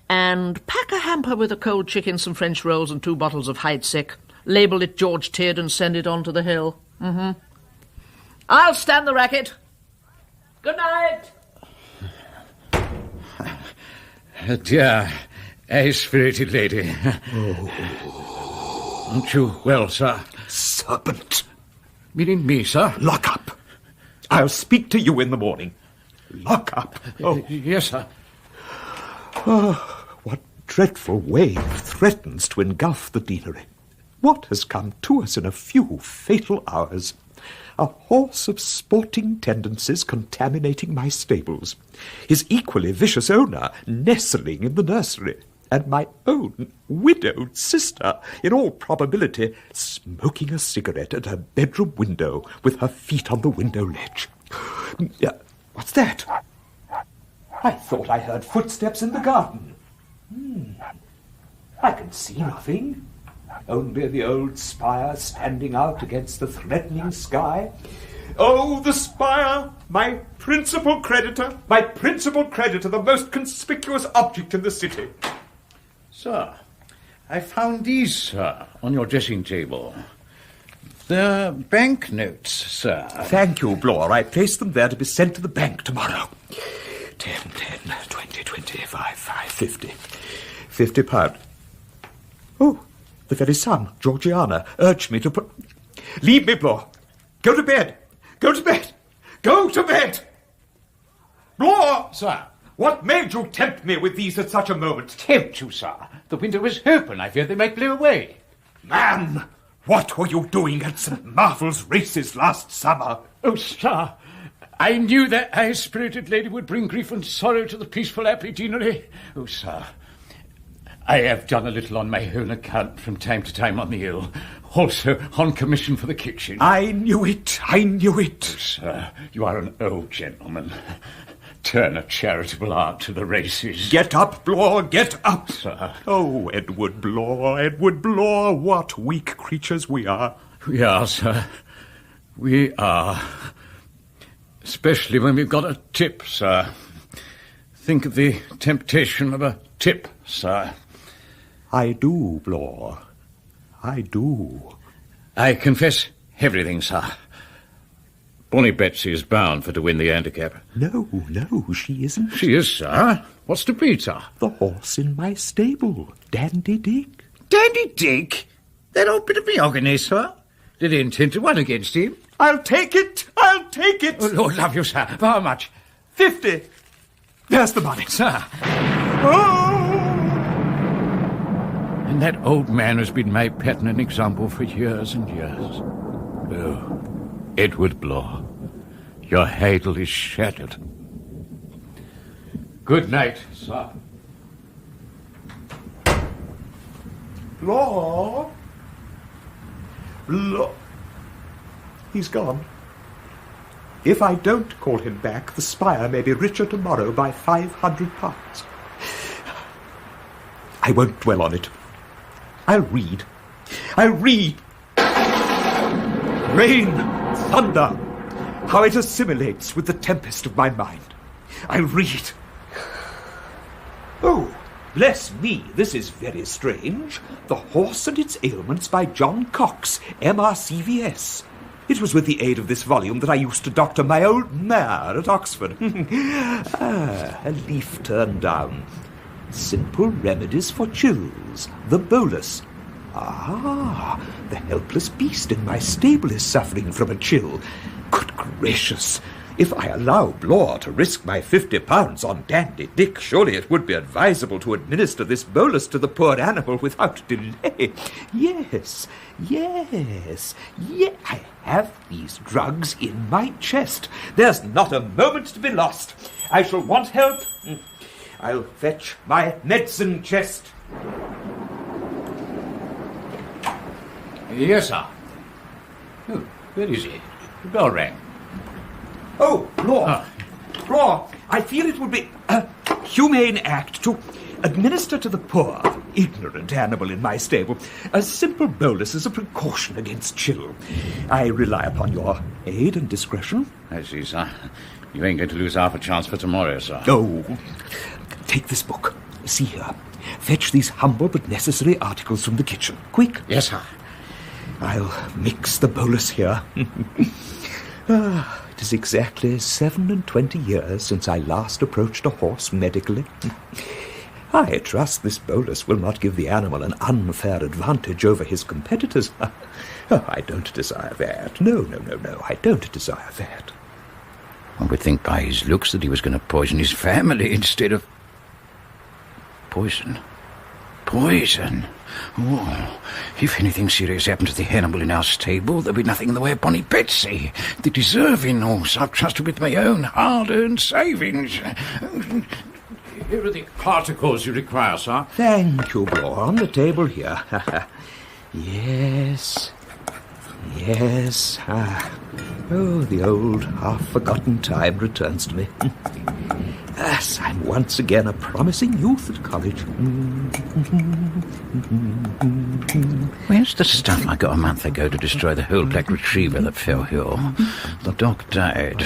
and pack a hamper with a cold chicken, some French rolls and 2 bottles of Heidsick. Label it George Tidd and send it on to the hill. Mm-hmm. I'll stand the racket. Good night. Dear high-spirited lady. Aren't you well, sir? Serpent. Meaning me, sir? Lock up. I'll speak to you in the morning. Lock up. Oh, Yes, sir. oh, what dreadful wave threatens to engulf the deanery. What has come to us in a few fatal hours? A horse of sporting tendencies contaminating my stables, his equally vicious owner nestling in the nursery, and my own widowed sister, in all probability, smoking a cigarette at her bedroom window with her feet on the window ledge. What's that? I thought I heard footsteps in the garden. I can see nothing. Only the old spire standing out against the threatening sky. Oh, the spire! My principal creditor, the most conspicuous object in the city. Sir, I found these, sir, on your dressing table. They're banknotes, sir. Thank you, Blore. I placed them there to be sent to the bank tomorrow. 10, 20, 25, 50. £50. Oh, the very sun, Georgiana, urged me to put... Leave me, Blore. Go to bed. Go to bed. Go to bed. Blore! Sir. What made you tempt me with these at such a moment? Tempt you, sir. The window was open. I feared they might blow away. Man, what were you doing at St. Marvel's races last summer? Oh, sir, I knew that high-spirited lady would bring grief and sorrow to the peaceful happy deanery. Oh, sir, I have done a little on my own account from time to time on the ill. Also on commission for the kitchen. I knew it. I knew it. Sir, you are an old gentleman. Turn a charitable art to the races. Get up, Blore, get up. Sir. Oh, Edward Blore, what weak creatures we are. We are, sir. We are. Especially when we've got a tip, sir. Think of the temptation of a tip, sir. I do, Blore. I do. I confess everything, sir. Bonnie Betsy is bound for to win the handicap. No, she isn't. She is, sir. What's to beat, sir? The horse in my stable, Dandy Dick. Dandy Dick? That old bit of mahogany, sir? Did he intend to run against him? I'll take it! I'll take it! Oh, Lord love you, sir. For how much? 50. There's the money. Sir. Oh! And that old man has been my pattern and example for years and years. Oh, Edward Blore, your idol is shattered. Good night, sir. Blore? He's gone. If I don't call him back, the spire may be richer tomorrow by £500. I won't dwell on it. I'll read. Rain, thunder, how it assimilates with the tempest of my mind. I'll read. Oh, bless me, this is very strange. The Horse and Its Ailments by John Cox, MRCVS. It was with the aid of this volume that I used to doctor my old mare at Oxford. A leaf turned down. Simple remedies for chills. The bolus. The helpless beast in my stable is suffering from a chill. Good gracious! If I allow Blore to risk my £50 on Dandy Dick, surely it would be advisable to administer this bolus to the poor animal without delay. Yes, I have these drugs in my chest. There's not a moment to be lost. I shall want help. I'll fetch my medicine chest. Yes, sir. Oh, where is he? The bell rang. Oh, Blore, I feel it would be a humane act to administer to the poor, ignorant animal in my stable a simple bolus as a precaution against chill. I rely upon your aid and discretion. I see, sir. You ain't going to lose half a chance for tomorrow, sir. Oh, take this book. See here. Fetch these humble but necessary articles from the kitchen. Quick. Yes, sir. I'll mix the bolus here. It is exactly 27 years since I last approached a horse medically. I trust this bolus will not give the animal an unfair advantage over his competitors. I don't desire that. No, I don't desire that. One would think by his looks that he was going to poison his family instead of... Poison? Oh, if anything serious happened to the animal in our stable, there'd be nothing in the way of Bonnie Betsy, the deserving horse I've trusted with my own hard-earned savings. Here are the articles you require, sir. Thank you, Blore. On the table here. Yes. Oh, the old, half-forgotten time returns to me. Yes, I'm once again a promising youth at college. Where's the stuff I got a month ago to destroy the whole black retriever that fell here? The dog died.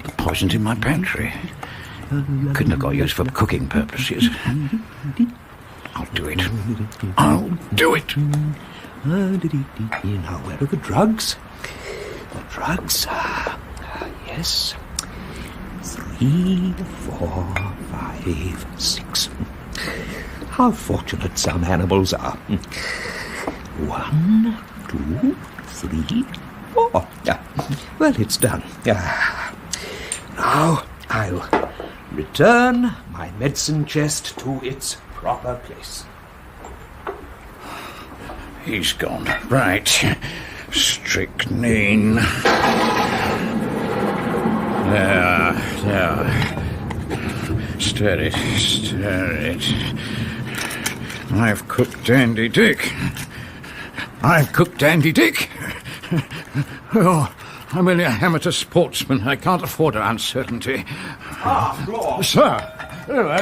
The poison's in my pantry. Couldn't have got used for cooking purposes. I'll do it. Now, where are the drugs? The drugs? Yes. 3, 4, 5, 6. How fortunate some animals are. 1, 2, 3, 4. Well, it's done. Now, I'll return my medicine chest to its proper place. He's gone. Right. Strychnine. There. Stir it. I've cooked Dandy Dick. I've cooked Dandy Dick. Oh, I'm only a amateur sportsman. I can't afford an uncertainty. Lord. Sir,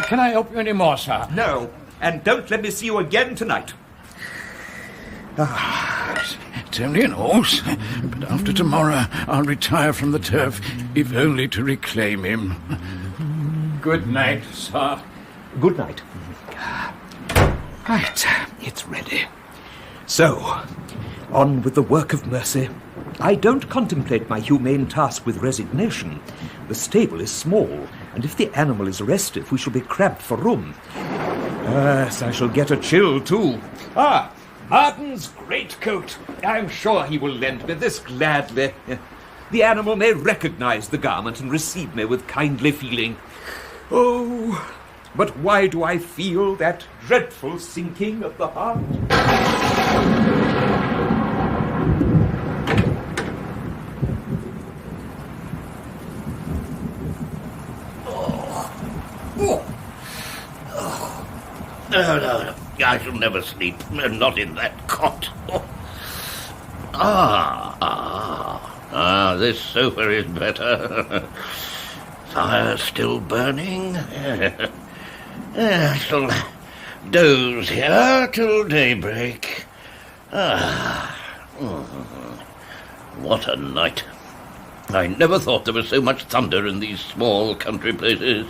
can I help you any more, sir? No, and don't let me see you again tonight. It's only an horse, but after tomorrow I'll retire from the turf, if only to reclaim him. Good night, sir. Good night. Right, it's ready. So, on with the work of mercy. I don't contemplate my humane task with resignation. The stable is small, and if the animal is restive, we shall be cramped for room. Yes, I shall get a chill, too. Martin's greatcoat. I'm sure he will lend me this gladly. The animal may recognize the garment and receive me with kindly feeling. Oh, but why do I feel that dreadful sinking of the heart? No, I shall never sleep, not in that cot. This sofa is better. Fire still burning. I shall doze here till daybreak. What a night. I never thought there was so much thunder in these small country places.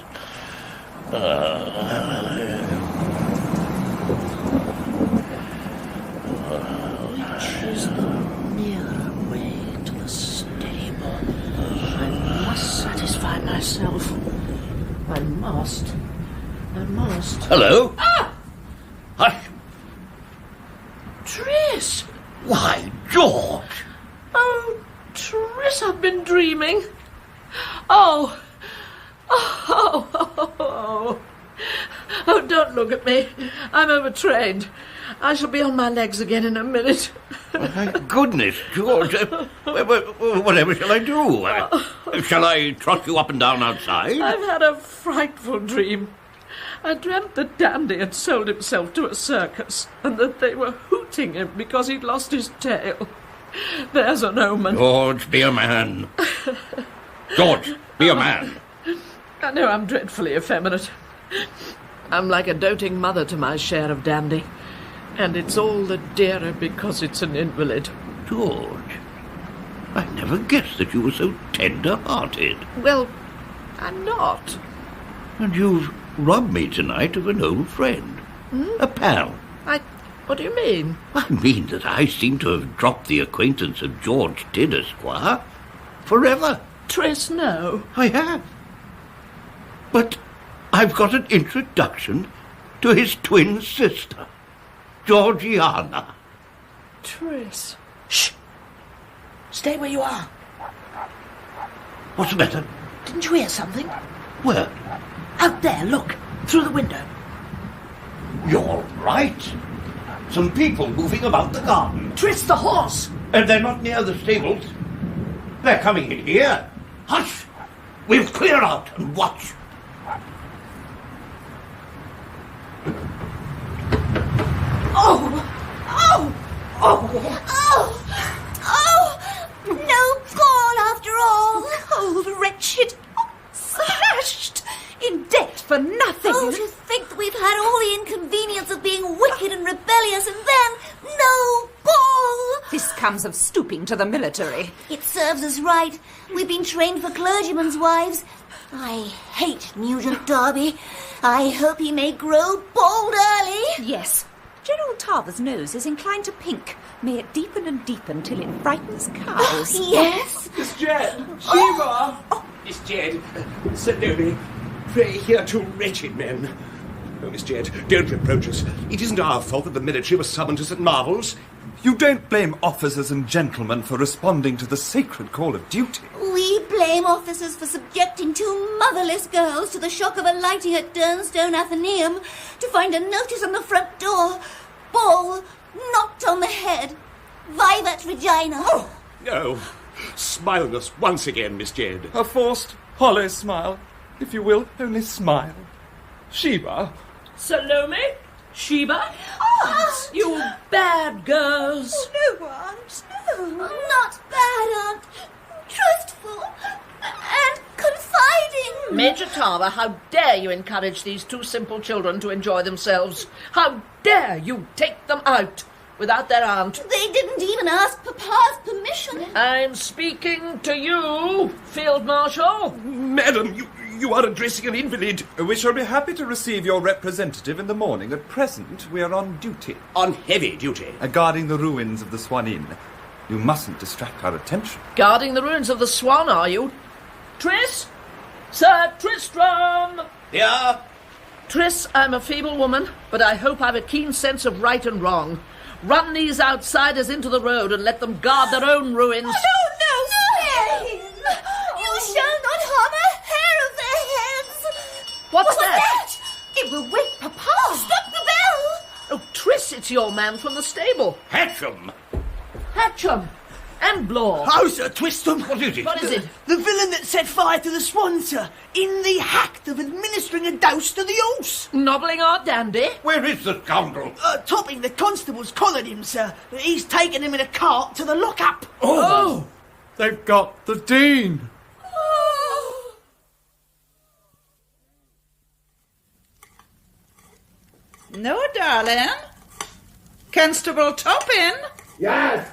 Which is the nearer way to the stable? I must satisfy myself. I must. Hello? Ah! Hush! Tris! Why, George! Oh, Tris, I've been dreaming. Oh, don't look at me. I'm overtrained. I shall be on my legs again in a minute. My goodness, George. Whatever shall I do? Shall I trot you up and down outside? I've had a frightful dream. I dreamt that Dandy had sold himself to a circus and that they were hooting him because he'd lost his tail. There's an omen. George, be a man. George, be a man. I know I'm dreadfully effeminate. I'm like a doting mother to my share of Dandy. And it's all the dearer because it's an invalid. George, I never guessed that you were so tender-hearted. Well, I'm not. And you've robbed me tonight of an old friend. A pal. What do you mean? I mean that I seem to have dropped the acquaintance of George Tidd, Esquire. Forever. Tris, no. I have. But I've got an introduction to his twin sister, Georgiana. Tris. Shh! Stay where you are. What's the matter? Didn't you hear something? Where? Out there, look. Through the window. You're right. Some people moving about the garden. Tris, the horse! And they're not near the stables. They're coming in here. Hush! We'll clear out and watch. No ball after all. Cold, wretched, smashed, in debt for nothing. Oh, to think that we've had all the inconvenience of being wicked and rebellious and then no ball. This comes of stooping to the military. It serves us right. We've been trained for clergymen's wives. I hate Nugent Derby. I hope he may grow bald early. Yes. General Tarver's nose is inclined to pink. May it deepen and deepen till it frightens cows. Yes. Miss Jed! Shiva! Miss Jed, Salome, pray hear two wretched men. Oh, Miss Jed, don't reproach us. It isn't our fault that the military was summoned to St. Marvel's. You don't blame officers and gentlemen for responding to the sacred call of duty. We blame officers for subjecting two motherless girls to the shock of alighting at Durnstone Athenaeum to find a notice on the front door. Ball knocked on the head. Vivat Regina. No. Smile on us once again, Miss Jed. A forced, hollow smile. If you will, only smile. Shiva. Salome? Sheba? Aunt! You bad girls! No, Aunt, no. Not bad, Aunt. Truthful and confiding. Major Tarver, how dare you encourage these two simple children to enjoy themselves? How dare you take them out without their aunt? They didn't even ask Papa's permission. I'm speaking to you, Field Marshal. Madam, you are addressing an invalid. We shall be happy to receive your representative in the morning. At present, we are on duty. On heavy duty. Guarding the ruins of the Swan Inn. You mustn't distract our attention. Guarding the ruins of the Swan, are you? Tris? Sir Tristram! Yeah? Tris, I'm a feeble woman, but I hope I've a keen sense of right and wrong. Run these outsiders into the road and let them guard their own ruins. No, stay! You shall not harm a hair of their heads. What's that? It will wake Papa. Stop the bell. Oh, Tris, it's your man from the stable. Hatcham! Hatcham and Blore. How, Sir Twiston? What is it? What is it? The villain that set fire to the Swan, sir, in the act of administering a dose to the horse. Nobbling our dandy. Where is the scoundrel? Topping, the constable's collared him, sir. He's taken him in a cart to the lockup. Oh! They've got the Dean! No, darling. Constable Toppin. Yes.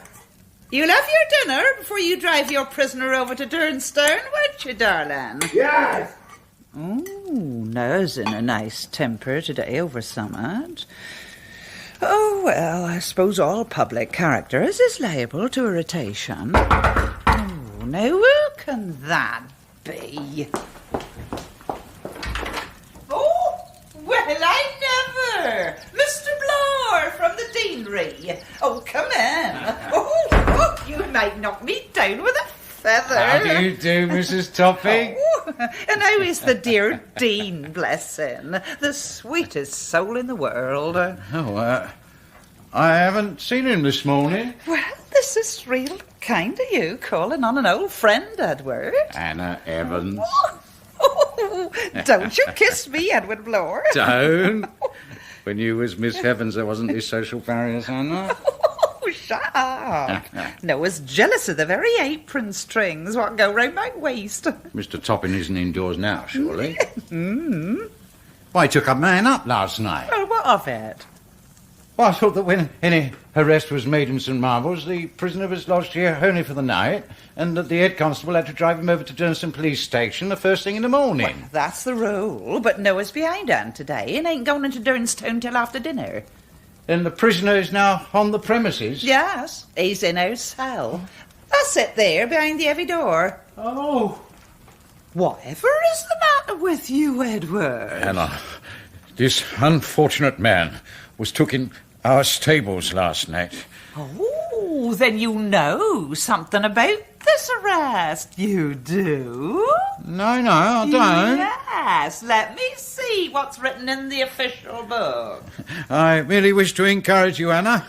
You'll have your dinner before you drive your prisoner over to Durnstone, won't you, darling? Yes. Oh, No's in a nice temper today over summat. Oh, well, I suppose all public characters is liable to irritation. Oh, now who can that be? Oh, well, I never! Mr. Blore from the Deanery. Oh, come in. Oh, you might knock me down with a feather. How do you do, Mrs. Topping? Oh, and how is the dear Dean, bless him? The sweetest soul in the world. I haven't seen him this morning. Well, this is real kind of you, calling on an old friend, Edward. Anna Evans. Oh, don't you kiss me, Edward Blore. Don't. When you was Miss Evans, there wasn't these social barriers, Anna. Oh, shut up. Noah's jealous of the very apron strings what go round my waist. Mr. Toppin isn't indoors now, surely? Why, he took a man up last night. Well, what of it? Well, I thought that when any arrest was made in St. Marvel's, the prisoner was lodged here only for the night, and that the head constable had to drive him over to Durnston Police Station the first thing in the morning. Well, that's the rule, but Noah's behindhand today and ain't going into Durnstone till after dinner. And the prisoner is now on the premises? Yes, he's in our cell. That's it there, behind the heavy door. Oh. Whatever is the matter with you, Edward? Anna, this unfortunate man was took in our stables last night. Oh, then you know something about this arrest, you do? No, I don't. Yes, let me see what's written in the official book. I merely wish to encourage you, Anna,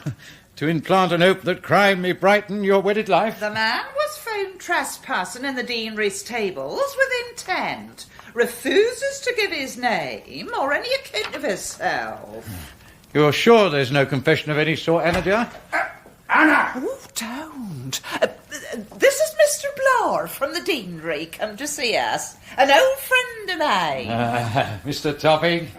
to implant an hope that crime may brighten your wedded life. The man was found trespassing in the Deanery stables with intent. Refuses to give his name or any account of himself. You're sure there's no confession of any sort, Anna, dear? Anna! Oh, don't. This is Mr. Blore from the Deanery, come to see us. An old friend of mine. Mr. Topping?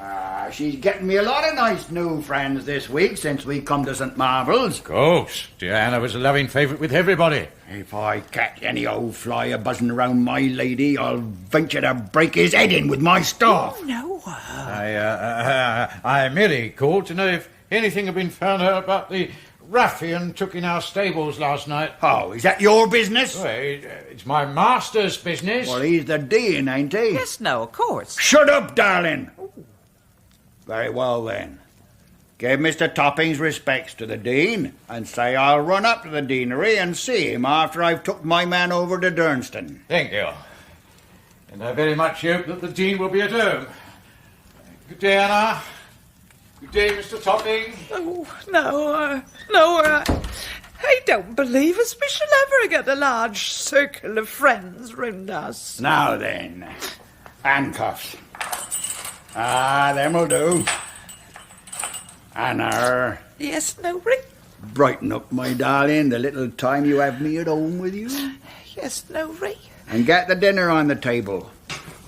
She's getting me a lot of nice new friends this week since we come to St. Marvel's. Of course. Dear Anna was a loving favourite with everybody. If I catch any old fly a-buzzing around my lady, I'll venture to break his head in with my staff. Oh, no. I merely called to know if anything had been found out about the ruffian took in our stables last night. Oh, is that your business? Well, it's my master's business. Well, he's the Dean, ain't he? Yes, no, of course. Shut up, darling. Ooh. Very well, then. Give Mr. Topping's respects to the Dean and say I'll run up to the Deanery and see him after I've took my man over to Durnston. Thank you. And I very much hope that the Dean will be at home. Good day, Anna. Good day, Mr. Topping. Oh, no, I don't believe us we shall ever get a large circle of friends round us. Now then, handcuffs. Them will do. Anna. Yes, Nowry? Brighten up, my darling, the little time you have me at home with you. Yes, Nowry? And get the dinner on the table.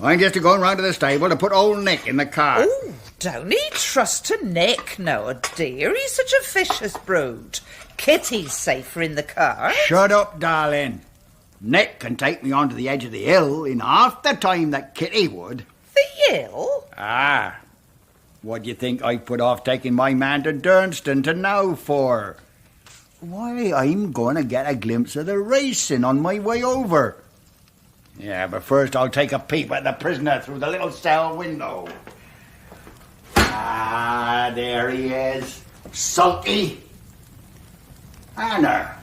I'm just going round to the stable to put old Nick in the cart. Oh, don't he trust to Nick, no, dear. He's such a vicious brood. Kitty's safer in the cart. Shut up, darling. Nick can take me onto the edge of the hill in half the time that Kitty would. The hill? Ah. What do you think I put off taking my man to Durnston to now for? Why, I'm going to get a glimpse of the racing on my way over. Yeah, but first I'll take a peep at the prisoner through the little cell window. Ah, there he is. Sulky. Anna,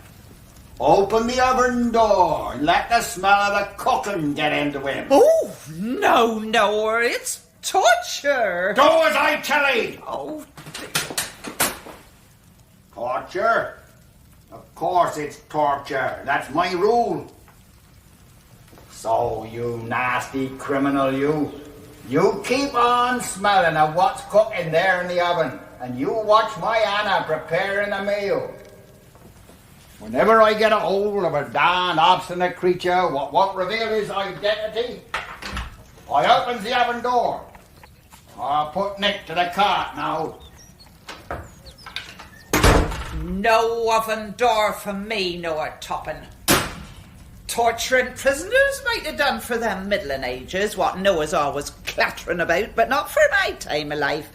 open the oven door and let the smell of the cooking get into him. Oh, no, it's torture. Do as I tell ye. Oh, Torture? Of course it's torture. That's my rule. So, you nasty criminal, you keep on smelling of what's cooking there in the oven, and you watch my Anna preparing the meal. Whenever I get a hold of a darn obstinate creature what won't reveal his identity, I opens the oven door. I'll put Nick to the cart now. no oven door for me, nor Toppin. Torturing prisoners might have done for them middling ages what Noah's always clattering about, but not for my time of life.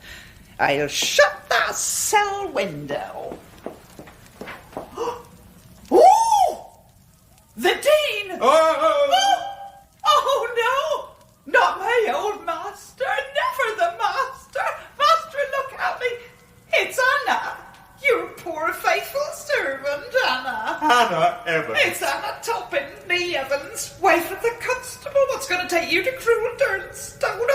I'll shut that cell window. Oh! The Dean! Oh, no! Not my old master! Never the master! Master, look at me! It's Anna! Your poor faithful servant, Anna. Anna Evans. It's Anna Toppin, nee Evans, wife of the constable. What's going to take you to cruel Durnstone?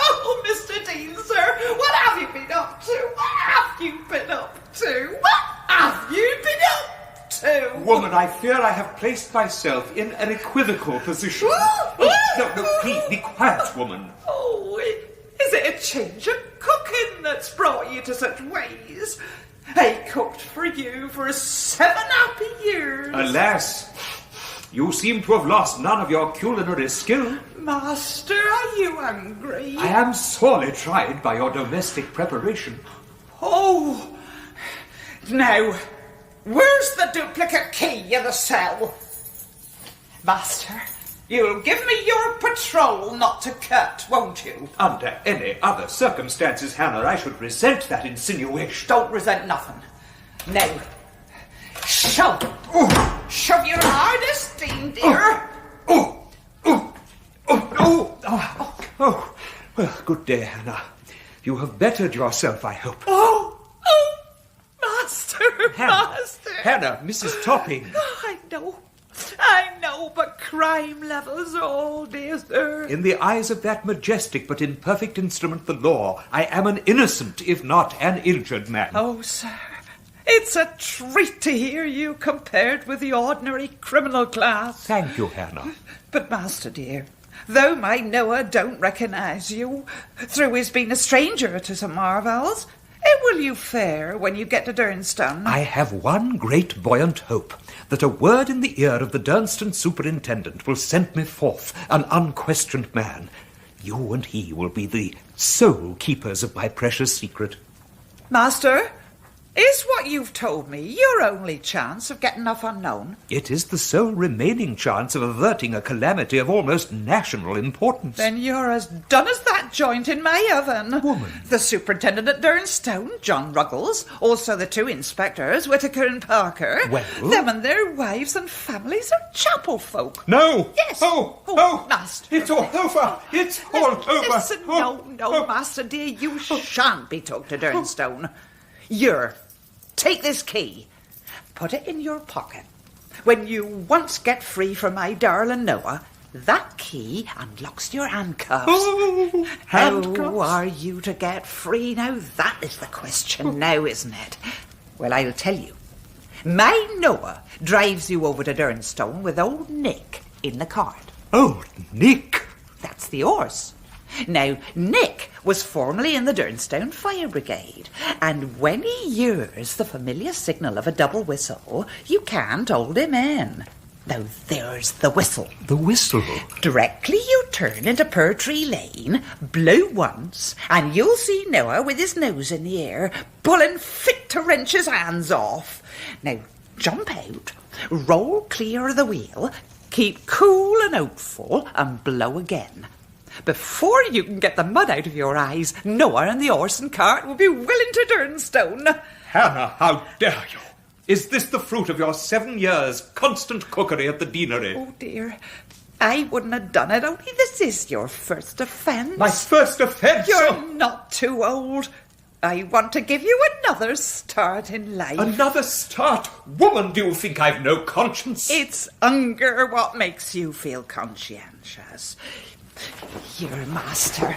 Oh, Mr. Dean, sir. What have you been up to? What have you been up to? What have you been up to? Woman, I fear I have placed myself in an equivocal position. No, please, be quiet, woman. Oh, is it a change of cooking that's brought you to such ways? I cooked for you for 7 happy years. Alas, you seem to have lost none of your culinary skill. Master, are you hungry? I am sorely tried by your domestic preparation. Oh, now, where's the duplicate key of the cell? Master, you'll give me your patrol not to cut, won't you? Under any other circumstances, Hannah, I should resent that insinuation. Don't resent nothing. Now, shove your hardest, Dean, dear. Well, good day, Hannah. You have bettered yourself, I hope. Master, Master. Hannah, Mrs. Topping. I know, but crime levels all, dear sir. In the eyes of that majestic but imperfect instrument, the law, I am an innocent, if not an injured man. Oh, sir, it's a treat to hear you compared with the ordinary criminal class. Thank you, Hannah. But, Master dear, though my Noah don't recognise you, through his being a stranger to St. Marvel's, how will you fare when you get to Durnstone? I have one great buoyant hope, that a word in the ear of the Durnstone superintendent will send me forth an unquestioned man. You and he will be the sole keepers of my precious secret. Master, is what you've told me your only chance of getting off unknown? It is the sole remaining chance of averting a calamity of almost national importance. Then you're as done as that joint in my oven. Woman. The superintendent at Durnstone, John Ruggles, also the 2 inspectors, Whittaker and Parker. Well? Them and their wives and families are chapel folk. No! Yes! Oh, Master. It's all over! It's all over! Listen, no, Master dear, you shan't be took to Durnstone. Take this key, put it in your pocket. When you once get free from my darling Noah, that key unlocks your handcuffs. How are you to get free now? That is the question now, isn't it? Well, I'll tell you. My Noah drives you over to Durnstone with old Nick in the cart. Oh, Nick! That's the horse. Now, Nick was formerly in the Durnstone Fire Brigade, and when he hears the familiar signal of a double whistle, you can't hold him in. Now, there's the whistle. The whistle? Directly you turn into Pear Tree Lane, blow once, and you'll see Noah with his nose in the air, pulling fit to wrench his hands off. Now, jump out, roll clear of the wheel, keep cool and hopeful, and blow again. Before you can get the mud out of your eyes, Noah and the horse and cart will be willing to Durnstone. Hannah, how dare you? Is this the fruit of your 7 years' constant cookery at the deanery? Oh, dear. I wouldn't have done it, only this is your first offence. My first offence? You're not too old. I want to give you another start in life. Another start? Woman, do you think I've no conscience? It's hunger what makes you feel conscientious. Here, master.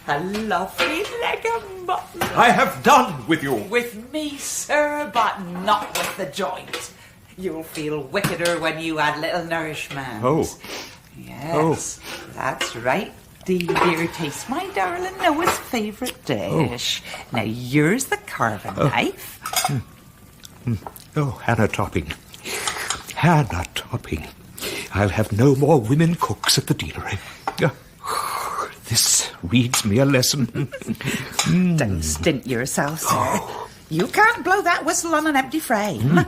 A lovely leg of mutton. I have done with you. With me, sir, but not with the joint. You'll feel wickeder when you add little nourishment. Oh. Yes, that's right. Dear, taste my darling Noah's favourite dish. Now, here's the carving knife. Oh, Hannah Topping. Hannah Topping. I'll have no more women cooks at the deanery. This reads me a lesson. Don't stint yourself, sir. You can't blow that whistle on an empty frame.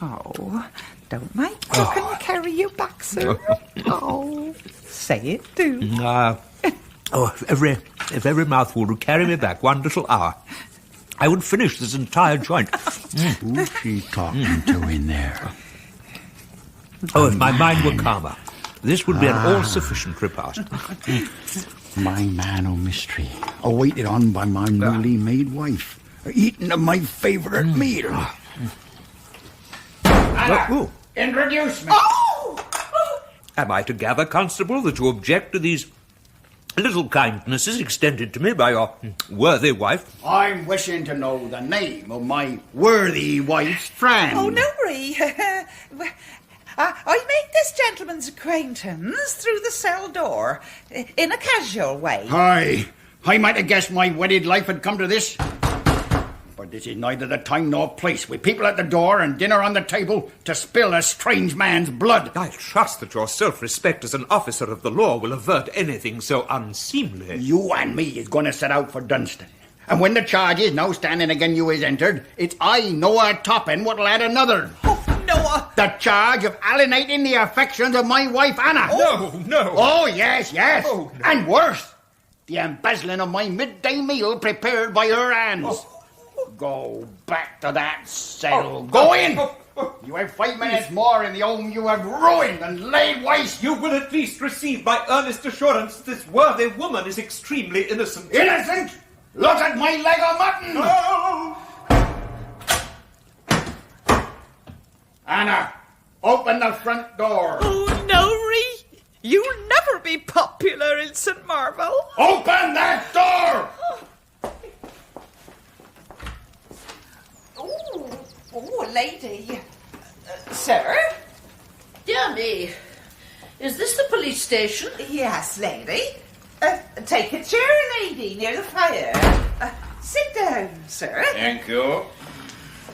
Oh, don't my cooking carry you back, sir? Oh, say it do. Every mouthful would carry me back 1 little hour. I would finish this entire joint. Who's she talking to in there? Oh, if my mind were calmer, this would be an all-sufficient repast. My man o' mystery, awaited on by my newly made wife, eating of my favourite meal. Anna, introduce me. Am I to gather, Constable, that you object to these little kindnesses extended to me by your worthy wife? I'm wishing to know the name of my worthy wife's friend. Oh, no, Ree. I made this gentleman's acquaintance through the cell door, in a casual way. Aye, I might have guessed my wedded life had come to this. But this is neither the time nor place, with people at the door and dinner on the table, to spill a strange man's blood. I trust that your self-respect as an officer of the law will avert anything so unseemly. You and me is going to set out for Dunstan. And when the charge is now standing again you is entered, it's I, Noah Toppin, what'll add another. Noah! The charge of alienating the affections of my wife, Anna. No. Oh, yes. Oh, no. And worse, the embezzling of my midday meal prepared by her hands. Go back to that cell. Go in! You have 5 minutes more in the home you have ruined and laid waste. You will at least receive my earnest assurance that this worthy woman is extremely innocent. Innocent? Look at my leg of mutton! No! Anna, open the front door. Oh, no, Ree. You'll never be popular in St. Marvel. Open that door! Oh, lady. Sir? Dear me. Is this the police station? Yes, lady. Take a chair, lady, near the fire. Sit down, sir. Thank you.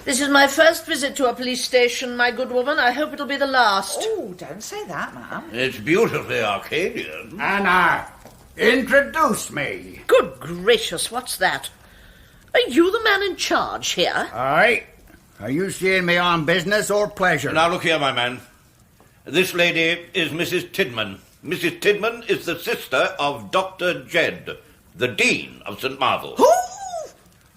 This is my first visit to a police station, my good woman. I hope it'll be the last. Oh, don't say that, ma'am. It's beautifully Arcadian. Anna, introduce me. Good gracious, what's that? Are you the man in charge here? Aye. Are you seeing me on business or pleasure? Now look here, my man. This lady is Mrs. Tydeman. Mrs. Tydeman is the sister of Dr. Jedd, the Dean of St. Marvel. Who?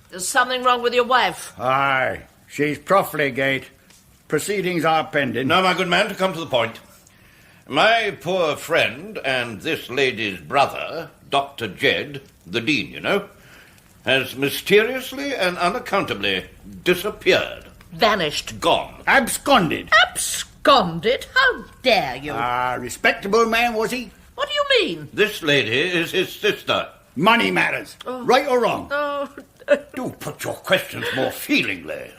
There's something wrong with your wife. Aye. She's profligate. Proceedings are pending. Now, my good man, to come to the point. My poor friend and this lady's brother, Dr. Jedd, the Dean, you know, has mysteriously and unaccountably disappeared. Vanished. Gone. Absconded. Absconded? How dare you? Respectable man, was he? What do you mean? This lady is his sister. Money matters. Right or wrong? Oh, Do put your questions more feelingly.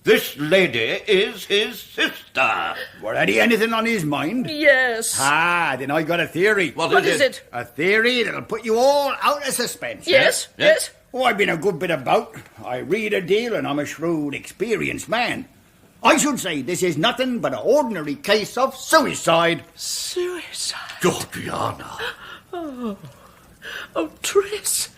This lady is his sister. Well, had he anything on his mind? Yes. Ah, then I got a theory. What is it? A theory that'll put you all out of suspense. Yes, yes. Oh, I've been a good bit about. I read a deal and I'm a shrewd, experienced man. I should say this is nothing but an ordinary case of suicide. Suicide? Georgiana. Oh, Tris,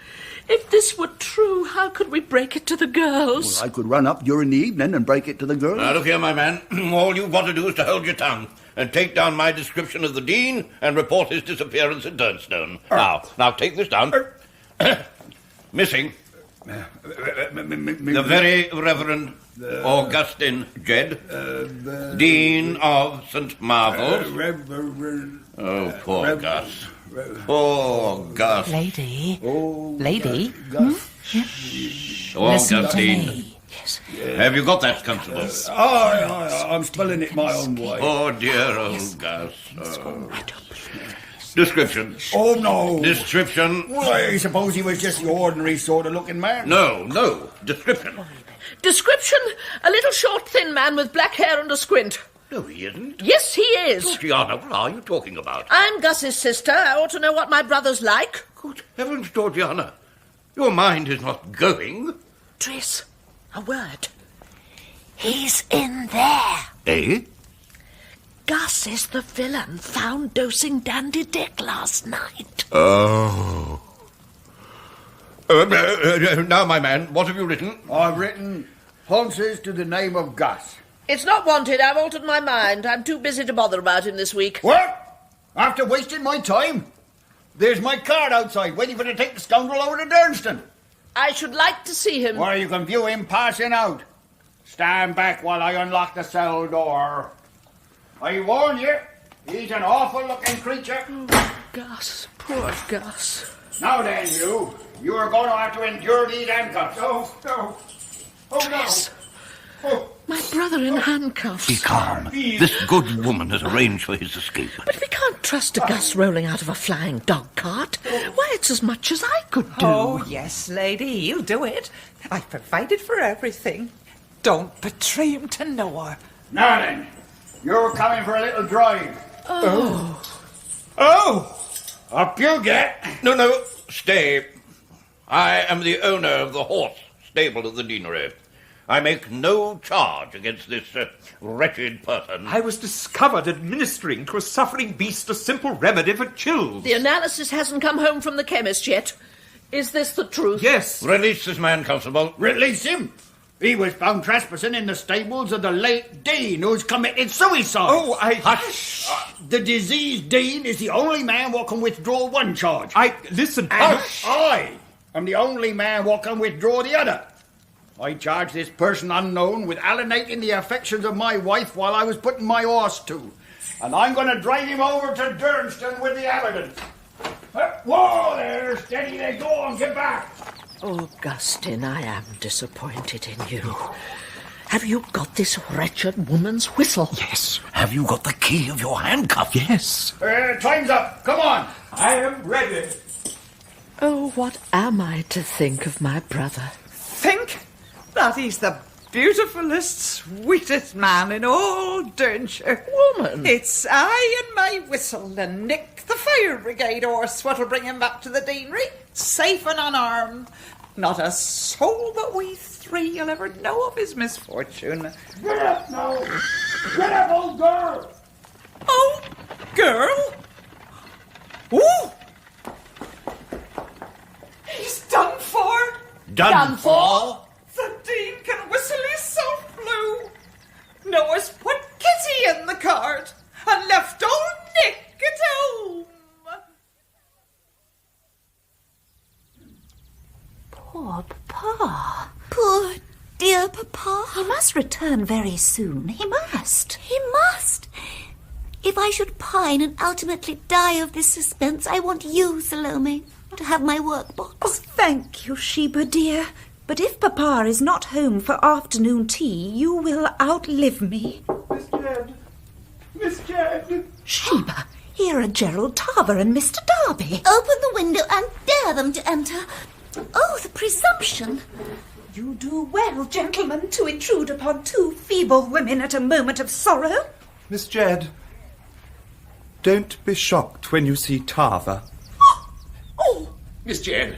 if this were true, how could we break it to the girls? Well, I could run up during the evening and break it to the girls. Now, look here, my man. All you've got to do is to hold your tongue and take down my description of the Dean and report his disappearance at Durnstone. Now, take this down. Missing. The very Reverend Augustine Jed, Dean of St. Marvel's. Oh, poor Gus. Poor Gus. Lady. Lady? Listen to Augustine. me. Yes. Have you got that, Constable? I'm spelling it my own way. Oh, dear old Gus. Description. Oh, no. Description. Well, I suppose he was just the ordinary sort of looking man. No. Description. Description, a little short, thin man with black hair and a squint. No, he isn't. Yes, he is. Georgiana, what are you talking about? I'm Gus's sister. I ought to know what my brother's like. Good heavens, Georgiana. Your mind is not going. Tris, a word. He's in there. Eh? Gus is the villain found dosing Dandy Dick last night. Oh. Now, my man, what have you written? I've written Ponces to the name of Gus. It's not wanted. I've altered my mind. I'm too busy to bother about him this week. What? After wasting my time? There's my card outside, waiting for to take the scoundrel over to Durnstone. I should like to see him. Or you can view him passing out. Stand back while I unlock the cell door. I warn you, he's an awful-looking creature. Oh, Gus, poor Gus. Now then, you are going to have to endure these handcuffs. Oh, no. Oh, Tris. no. Oh. My brother in handcuffs. Be calm. This good woman has arranged for his escape. But we can't trust a Gus rolling out of a flying dog cart. Why, it's as much as I could do. Oh, yes, lady, he'll do it. I've provided for everything. Don't betray him to Noah. Now then, you're coming for a little drive. Oh! Up you get. No, stay. I am the owner of the horse stable of the deanery. I make no charge against this wretched person. I was discovered administering to a suffering beast a simple remedy for chills. The analysis hasn't come home from the chemist yet. Is this the truth? Yes. Release this man, Constable. Release him? He was found trespassing in the stables of the late Dean, who's committed suicide. Oh, Hush! The diseased Dean is the only man who can withdraw one charge. Listen. And I am the only man who can withdraw the other. I charge this person unknown with alienating the affections of my wife while I was putting my horse to. And I'm going to drive him over to Durnstone with the evidence. Whoa there! Steady they go and get back! Augustine, I am disappointed in you. Have you got this wretched woman's whistle? Yes. Have you got the key of your handcuff? Yes. Time's up. Come on. I am ready. Oh, what am I to think of my brother? Think that he's the beautifulest, sweetest man in all Durnshire. Woman! It's I and my whistle and Nick, the fire brigade horse, what'll bring him back to the deanery, safe and unarmed. Not a soul but we three will ever know of his misfortune. Get up now! Get up, old girl! Oh, girl? Ooh! He's done for! Done for? The Dean can whistle himself blue. Noah's put Kitty in the cart and left old Nick at home. Poor Papa. Poor dear Papa. He must return very soon. He must. He must. If I should pine and ultimately die of this suspense, I want you, Salome, to have my workbox. Oh, thank you, Sheba, dear. But if Papa is not home for afternoon tea, you will outlive me. Miss Jed. Miss Jed. Sheba, here are Gerald Tarver and Mr. Darby. Open the window and dare them to enter. Oh, the presumption. You do well, gentlemen, to intrude upon two feeble women at a moment of sorrow. Miss Jedd, don't be shocked when you see Tarver. Oh! Miss Jedd,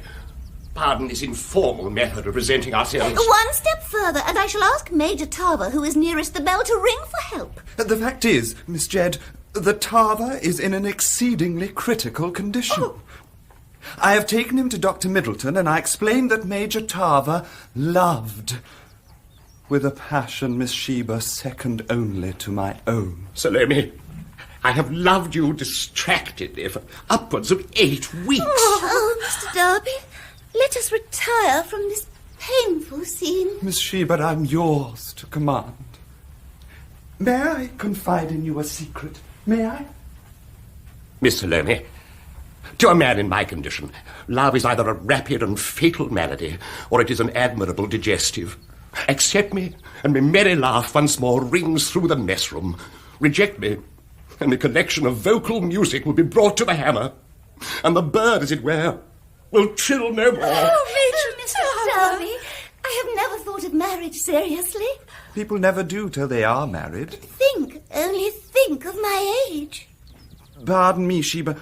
pardon this informal method of presenting ourselves. One step further, and I shall ask Major Tarver, who is nearest the bell, to ring for help. The fact is, Miss Jedd, the Tarver is in an exceedingly critical condition. Oh. I have taken him to Dr. Middleton, and I explained that Major Tarver loved, with a passion, Miss Sheba, second only to my own. Salome, I have loved you distractedly for upwards of 8 weeks. Oh, Mr. Darby, let us retire from this painful scene. Miss Sheba, I'm yours to command. May I confide in you a secret? May I? Miss Salome, to a man in my condition, love is either a rapid and fatal malady, or it is an admirable digestive. Accept me, and my merry laugh once more rings through the mess room. Reject me, and the collection of vocal music will be brought to the hammer, and the bird, as it were, will trill no more. Oh, Mr. Darby, I have never thought of marriage seriously. People never do till they are married. Only think of my age. Pardon me, Sheba,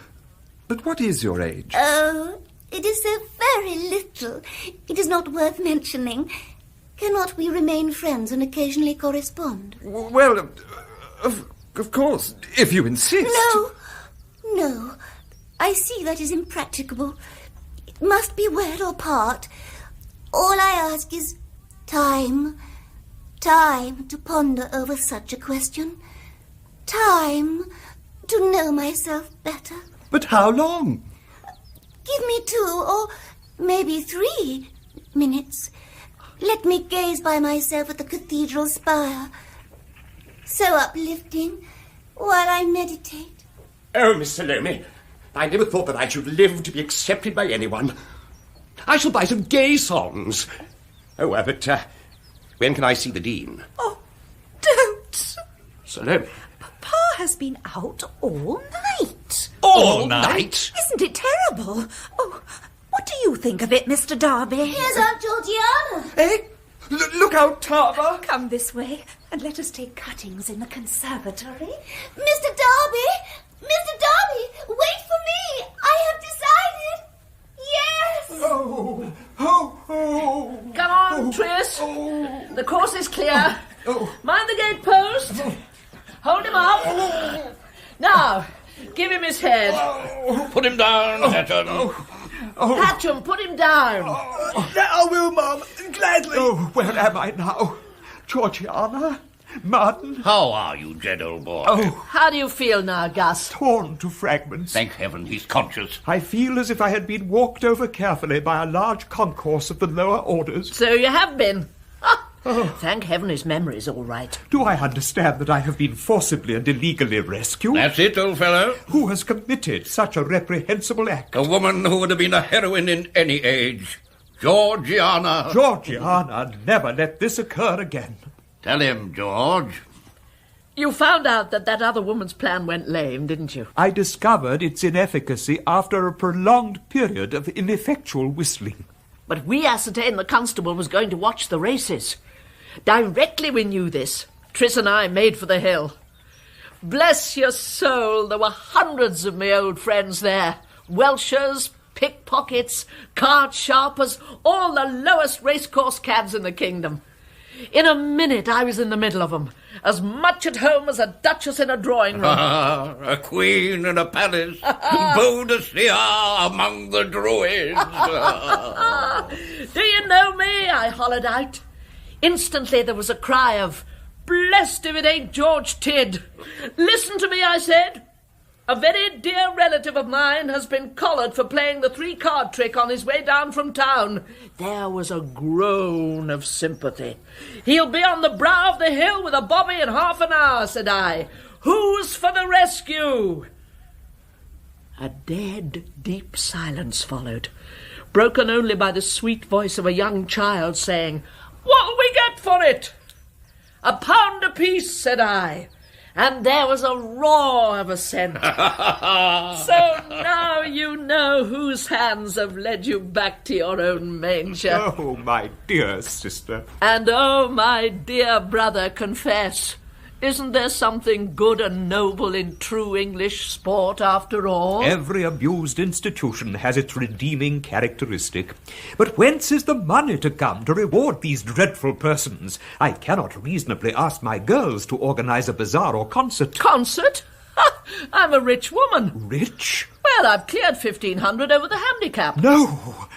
but what is your age? Oh, it is so very little. It is not worth mentioning. Cannot we remain friends and occasionally correspond? Well, of course, if you insist. No. I see that is impracticable. It must be wed or part. All I ask is time. Time to ponder over such a question. Time to know myself better. But how long? Give me 2 or maybe 3 minutes. Let me gaze by myself at the cathedral spire. So uplifting while I meditate. Oh, Miss Salome, I never thought that I should live to be accepted by anyone. I shall buy some gay songs. Oh, but when can I see the Dean? Oh, don't. Salome. Papa has been out all night. All night? Isn't it terrible? Oh, what do you think of it, Mr. Darby? Here's Aunt Georgiana. Eh? Look out, Tarver. Come this way, and let us take cuttings in the conservatory. Mr. Darby! Mr. Darby! Wait for me! I have decided! Yes! Come on, Tris. The course is clear. Mind the gate post. Hold him up. Now, give him his head. Put him down, Hatton. Patcham, put him down. That I will, Mum, gladly. Oh, where am I now? Georgiana? Martin? How are you, Jed, old boy? How do you feel now, Gus? Torn to fragments. Thank heaven he's conscious. I feel as if I had been walked over carefully by a large concourse of the lower orders. So you have been. Thank heaven his memory's all right. Do I understand that I have been forcibly and illegally rescued? That's it, old fellow. Who has committed such a reprehensible act? A woman who would have been a heroine in any age. Georgiana. Georgiana, never let this occur again. Tell him, George. You found out that other woman's plan went lame, didn't you? I discovered its inefficacy after a prolonged period of ineffectual whistling. But we ascertained the constable was going to watch the races. Directly we knew this, Tris and I made for the hill. Bless your soul, there were hundreds of me old friends there. Welshers, pickpockets, card sharpers, all the lowest racecourse cabs in the kingdom. In a minute I was in the middle of 'em, as much at home as a duchess in a drawing room. A queen in a palace, Boadicea among the druids. Do you know me? I hollered out. Instantly there was a cry of, "Blessed if it ain't George Tidd." "Listen to me," I said. "A very dear relative of mine has been collared for playing the 3-card trick on his way down from town." There was a groan of sympathy. "He'll be on the brow of the hill with a bobby in half an hour," said I. "Who's for the rescue?" A dead, deep silence followed, broken only by the sweet voice of a young child saying, "What'll we get for it?" "1 pound apiece," said I. and there was a roar of assent. So now you know whose hands have led you back to your own manger. Oh, my dear sister. And oh, my dear brother, confess, isn't there something good and noble in true English sport after all? Every abused institution has its redeeming characteristic. But whence is the money to come to reward these dreadful persons? I cannot reasonably ask my girls to organise a bazaar or concert. Concert? Ha! I'm a rich woman. Rich? Well, I've cleared 1,500 over the handicap. No!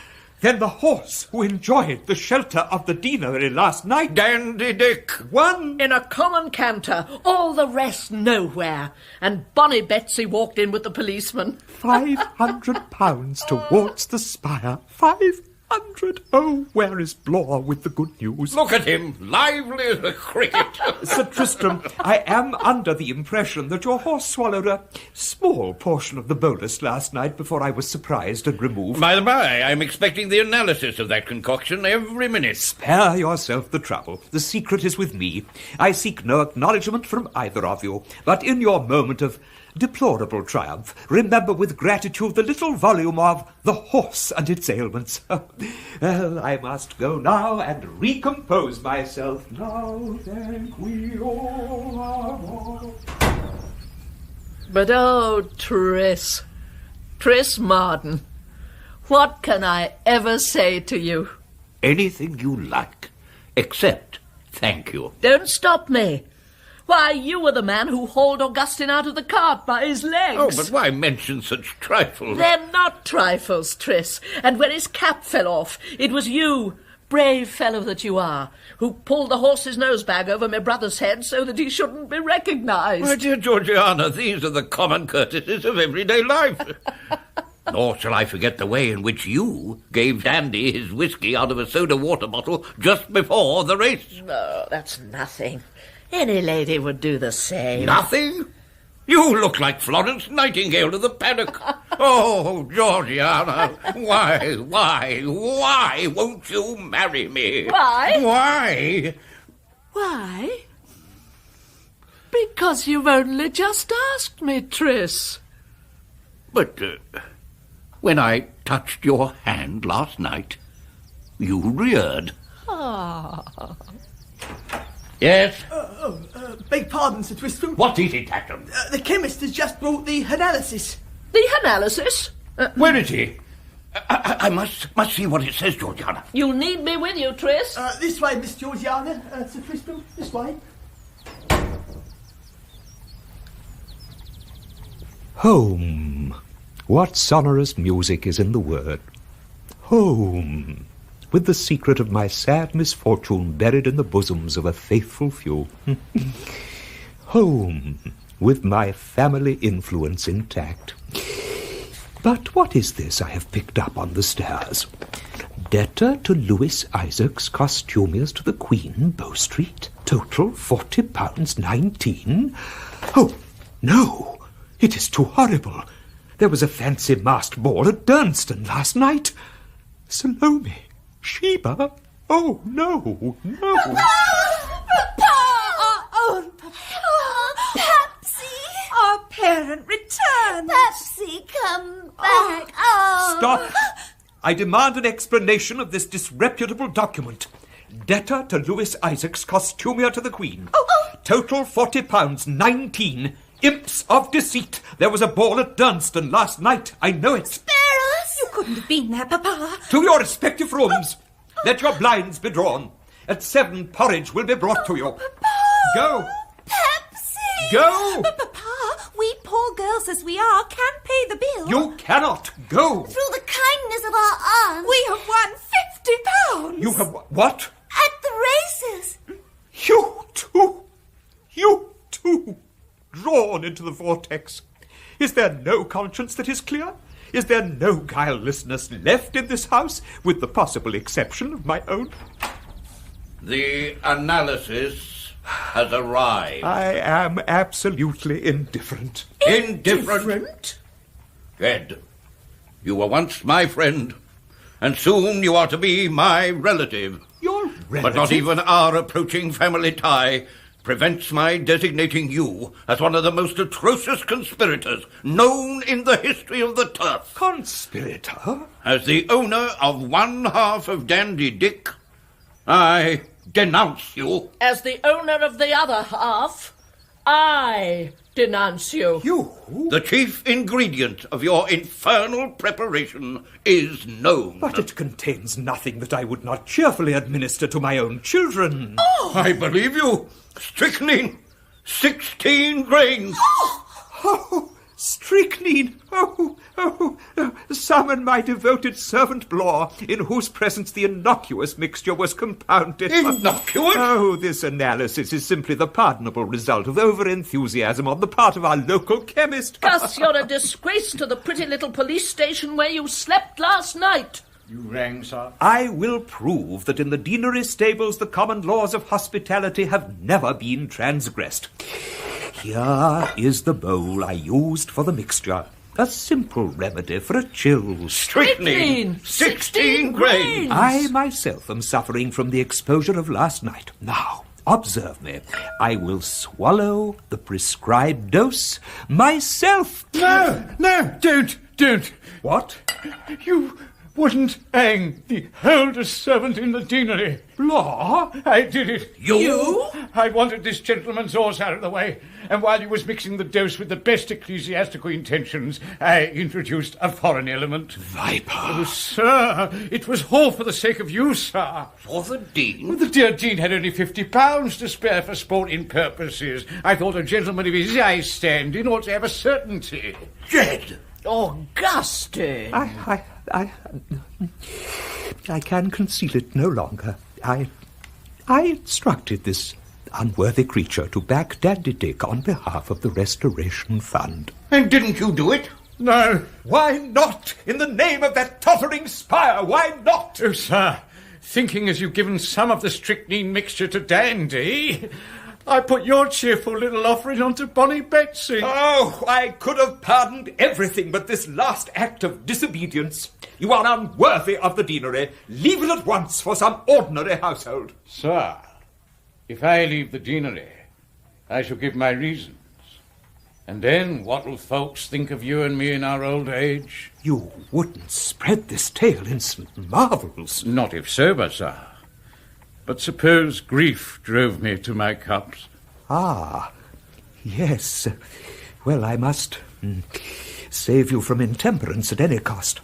Then the horse who enjoyed the shelter of the deanery last night... Dandy Dick! Won! In a common canter, all the rest nowhere. And Bonnie Betsy walked in with the policeman. £500 towards the spire. 500. Oh, where is Blore with the good news? Look at him, lively as a cricket. Sir Tristram, I am under the impression that your horse swallowed a small portion of the bolus last night before I was surprised and removed. By the by, I'm expecting the analysis of that concoction every minute. Spare yourself the trouble. The secret is with me. I seek no acknowledgement from either of you, but in your moment of deplorable triumph, remember with gratitude the little volume of The Horse and Its Ailments. Well, I must go now and recompose myself. Now thank we all our Lord. But oh, Tris Marden, what can I ever say to you? Anything you like, except thank you. Don't stop me. Why, you were the man who hauled Augustine out of the cart by his legs. Oh, but why mention such trifles? They're not trifles, Tris. And when his cap fell off, it was you, brave fellow that you are, who pulled the horse's nosebag over my brother's head so that he shouldn't be recognised. My dear Georgiana, these are the common courtesies of everyday life. Nor shall I forget the way in which you gave Dandy his whiskey out of a soda water bottle just before the race. No, that's nothing. Any lady would do the same. Nothing? You look like Florence Nightingale of the paddock. Oh, Georgiana, why won't you marry me? Why? Why? Why? Because you've only just asked me, Tris. But when I touched your hand last night, you reared. Ah. Yes? Beg pardon, Sir Tristram. What is it, Tatum? The chemist has just brought the analysis. The analysis? Where is he? I must see what it says, Georgiana. You'll need me with you, Tris. This way, Miss Georgiana. Sir Tristram, this way. Home. What sonorous music is in the word. Home. With the secret of my sad misfortune buried in the bosoms of a faithful few. Home, with my family influence intact. But what is this I have picked up on the stairs? Debtor to Louis Isaacs, costumiers to the Queen, Bow Street. Total £40.19. Oh, no, it is too horrible. There was a fancy masked ball at Durnston last night. Salome. Sheba? Oh, no, no. Papsy! Our parent returned. Papsy, come back. Oh. Stop. I demand an explanation of this disreputable document. Debtor to Louis Isaacs, costumier to the Queen. Total £40.19. Imps of deceit. There was a ball at Durnston last night. I know it. Spare us! You couldn't have been there, Papa. To your respective rooms. Let your blinds be drawn. At 7, porridge will be brought to you. Papa! Go. Papsy! Go. But, Papa, we poor girls as we are can't pay the bill. You cannot go. Through the kindness of our aunt. We have won £50. You have what? At the races. You too, drawn into the vortex. Is there no conscience that is clear? Is there no guilelessness left in this house, with the possible exception of my own? The analysis has arrived. I am absolutely indifferent. Indifferent? Jed, you were once my friend, and soon you are to be my relative. Your relative? But not even our approaching family tie prevents my designating you as one of the most atrocious conspirators known in the history of the turf. Conspirator? As the owner of one half of Dandy Dick, I denounce you. As the owner of the other half, I denounce you. You? The chief ingredient of your infernal preparation is known. But it contains nothing that I would not cheerfully administer to my own children. Oh! I believe you. Strychnine. 16 grains. Oh, strychnine! Summon my devoted servant Blore, in whose presence the innocuous mixture was compounded. Innocuous? Oh, this analysis is simply the pardonable result of over-enthusiasm on the part of our local chemist. Gus, you're a disgrace to the pretty little police station where you slept last night. You rang, sir? I will prove that in the deanery stables the common laws of hospitality have never been transgressed. Here is the bowl I used for the mixture. A simple remedy for a chill. Strychnine! 16 grains! I myself am suffering from the exposure of last night. Now, observe me. I will swallow the prescribed dose myself. No, don't. What? You wouldn't hang the oldest servant in the deanery. Blore? I did it. You? I wanted this gentleman's horse out of the way, and while he was mixing the dose with the best ecclesiastical intentions, I introduced a foreign element. Viper! Oh, sir, it was all for the sake of you, sir. For the Dean? The dear Dean had only £50 to spare for sporting purposes. I thought a gentleman of his high standing ought to have a certainty. Jed! Augustine! I can conceal it no longer. I instructed this unworthy creature to back Dandy Dick on behalf of the Restoration Fund. And didn't you do it? No. Why not? In the name of that tottering spire, why not? Oh, sir, thinking as you've given some of the strychnine mixture to Dandy, I put your cheerful little offering onto Bonnie Betsy. Oh, I could have pardoned everything but this last act of disobedience. You are unworthy of the deanery. Leave it at once for some ordinary household. Sir, if I leave the deanery, I shall give my reasons. And then what will folks think of you and me in our old age? You wouldn't spread this tale in St. Marvel's. Not if sober, sir. But suppose grief drove me to my cups. Ah, yes. Well, I must save you from intemperance at any cost.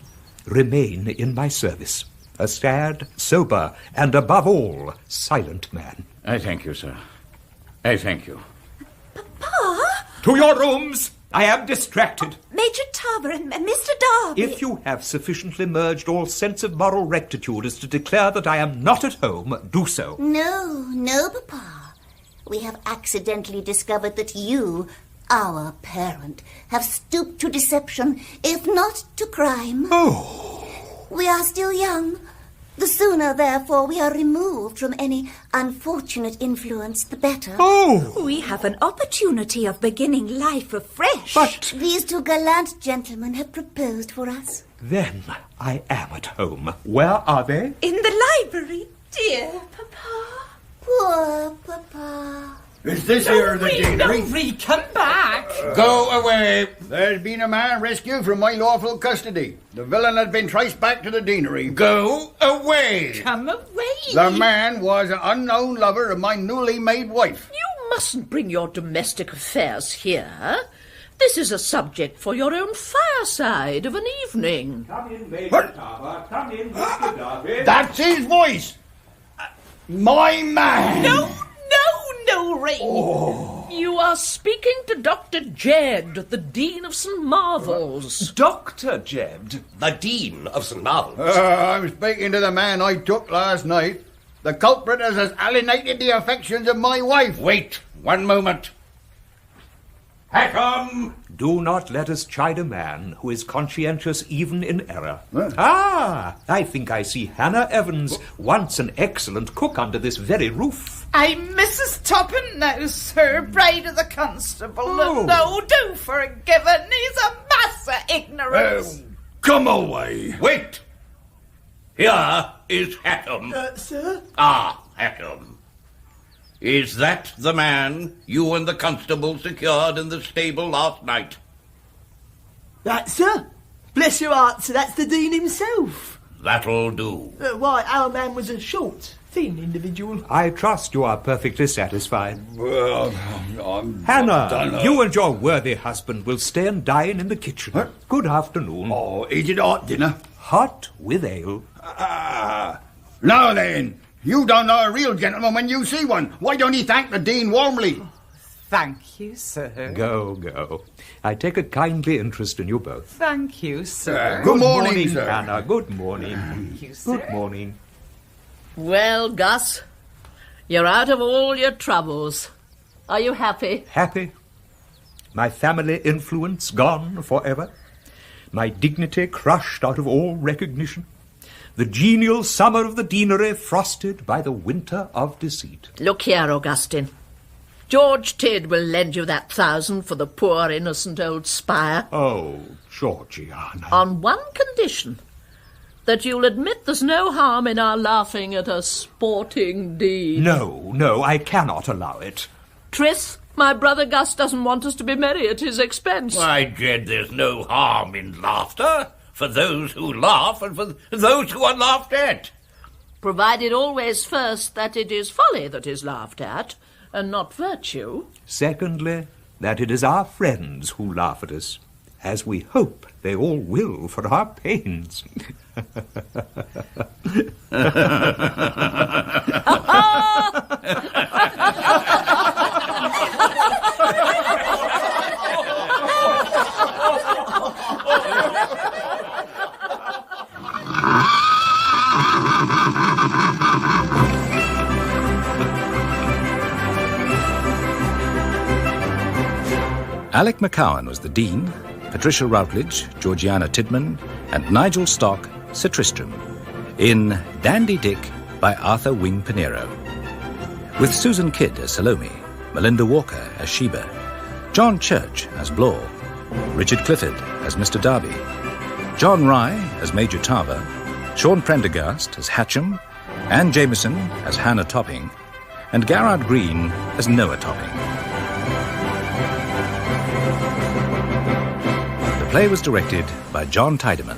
Remain in my service. A sad, sober, and above all, silent man. I thank you, sir. I thank you. Papa? To your rooms! I am distracted. Major Tarver and Mr. Darby. If you have sufficiently merged all sense of moral rectitude as to declare that I am not at home, do so. No, Papa. We have accidentally discovered that you, our parent, have stooped to deception, if not to crime. Oh. We are still young. The sooner, therefore, we are removed from any unfortunate influence, the better. Oh! We have an opportunity of beginning life afresh. But these two gallant gentlemen have proposed for us. then I am at home. Where are they? In the library, dear Papa. Poor Papa. Is this here the deanery? Don't come back. Go away. There's been a man rescued from my lawful custody. The villain has been traced back to the deanery. Go away. Come away. The man was an unknown lover of my newly made wife. You mustn't bring your domestic affairs here. This is a subject for your own fireside of an evening. Come in, Major Tarver. Come in, Mr. Darby. That's his voice. My man. No, Rainy. You are speaking to Dr. Jed, the Dean of St. Marvel's. Dr. Jed. The Dean of St. Marvel's. I'm speaking to the man I took last night. The culprit has alienated the affections of my wife. Wait 1 moment. Hackham! Do not let us chide a man who is conscientious even in error. Huh? Ah, I think I see Hannah Evans, once an excellent cook under this very roof. I'm Mrs. Toppin now, sir, bride of the constable. Oh. No, do forgive him. He's a mass of ignorance. Come away. Wait. Here is Hackham. Sir? Ah, Hackham. Is that the man you and the constable secured in the stable last night? That, sir? Bless your heart, sir, that's the Dean himself. That'll do. Why, our man was a short, thin individual. I trust you are perfectly satisfied. Well, Hannah, you and your worthy husband will stay and dine in the kitchen. Huh? Good afternoon. Oh, is it hot dinner? Hot with ale. Now then, you don't know a real gentleman when you see one. Why don't he thank the Dean warmly? Thank you, sir. Go. I take a kindly interest in you both. Thank you, sir. Good morning, sir. Hannah. Good morning. Thank you, sir. Good morning. Well, Gus, you're out of all your troubles. Are you happy? Happy. My family influence gone forever. My dignity crushed out of all recognition. The genial summer of the deanery frosted by the winter of deceit. Look here, Augustine. George Tidd will lend you that 1,000 for the poor, innocent old spire. Oh, Georgiana. On one condition. That you'll admit there's no harm in our laughing at a sporting deed. No, I cannot allow it. Tris, my brother Gus doesn't want us to be merry at his expense. Why, Jed, there's no harm in laughter for those who laugh and for those who are laughed at. Provided always first that it is folly that is laughed at, and not virtue. Secondly, that it is our friends who laugh at us, as we hope they all will for our pains. Alec McCowen was the Dean, Patricia Routledge, Georgiana Tydeman, and Nigel Stock, Sir Tristram, in Dandy Dick by Arthur Wing Pinero, with Susan Kidd as Salome, Melinda Walker as Sheba, John Church as Blore, Richard Clifford as Mr. Darby, John Rye as Major Tarver, Sean Prendergast as Hatcham, Anne Jameson as Hannah Topping, and Garrard Green as Noah Topping. The play was directed by John Tydeman.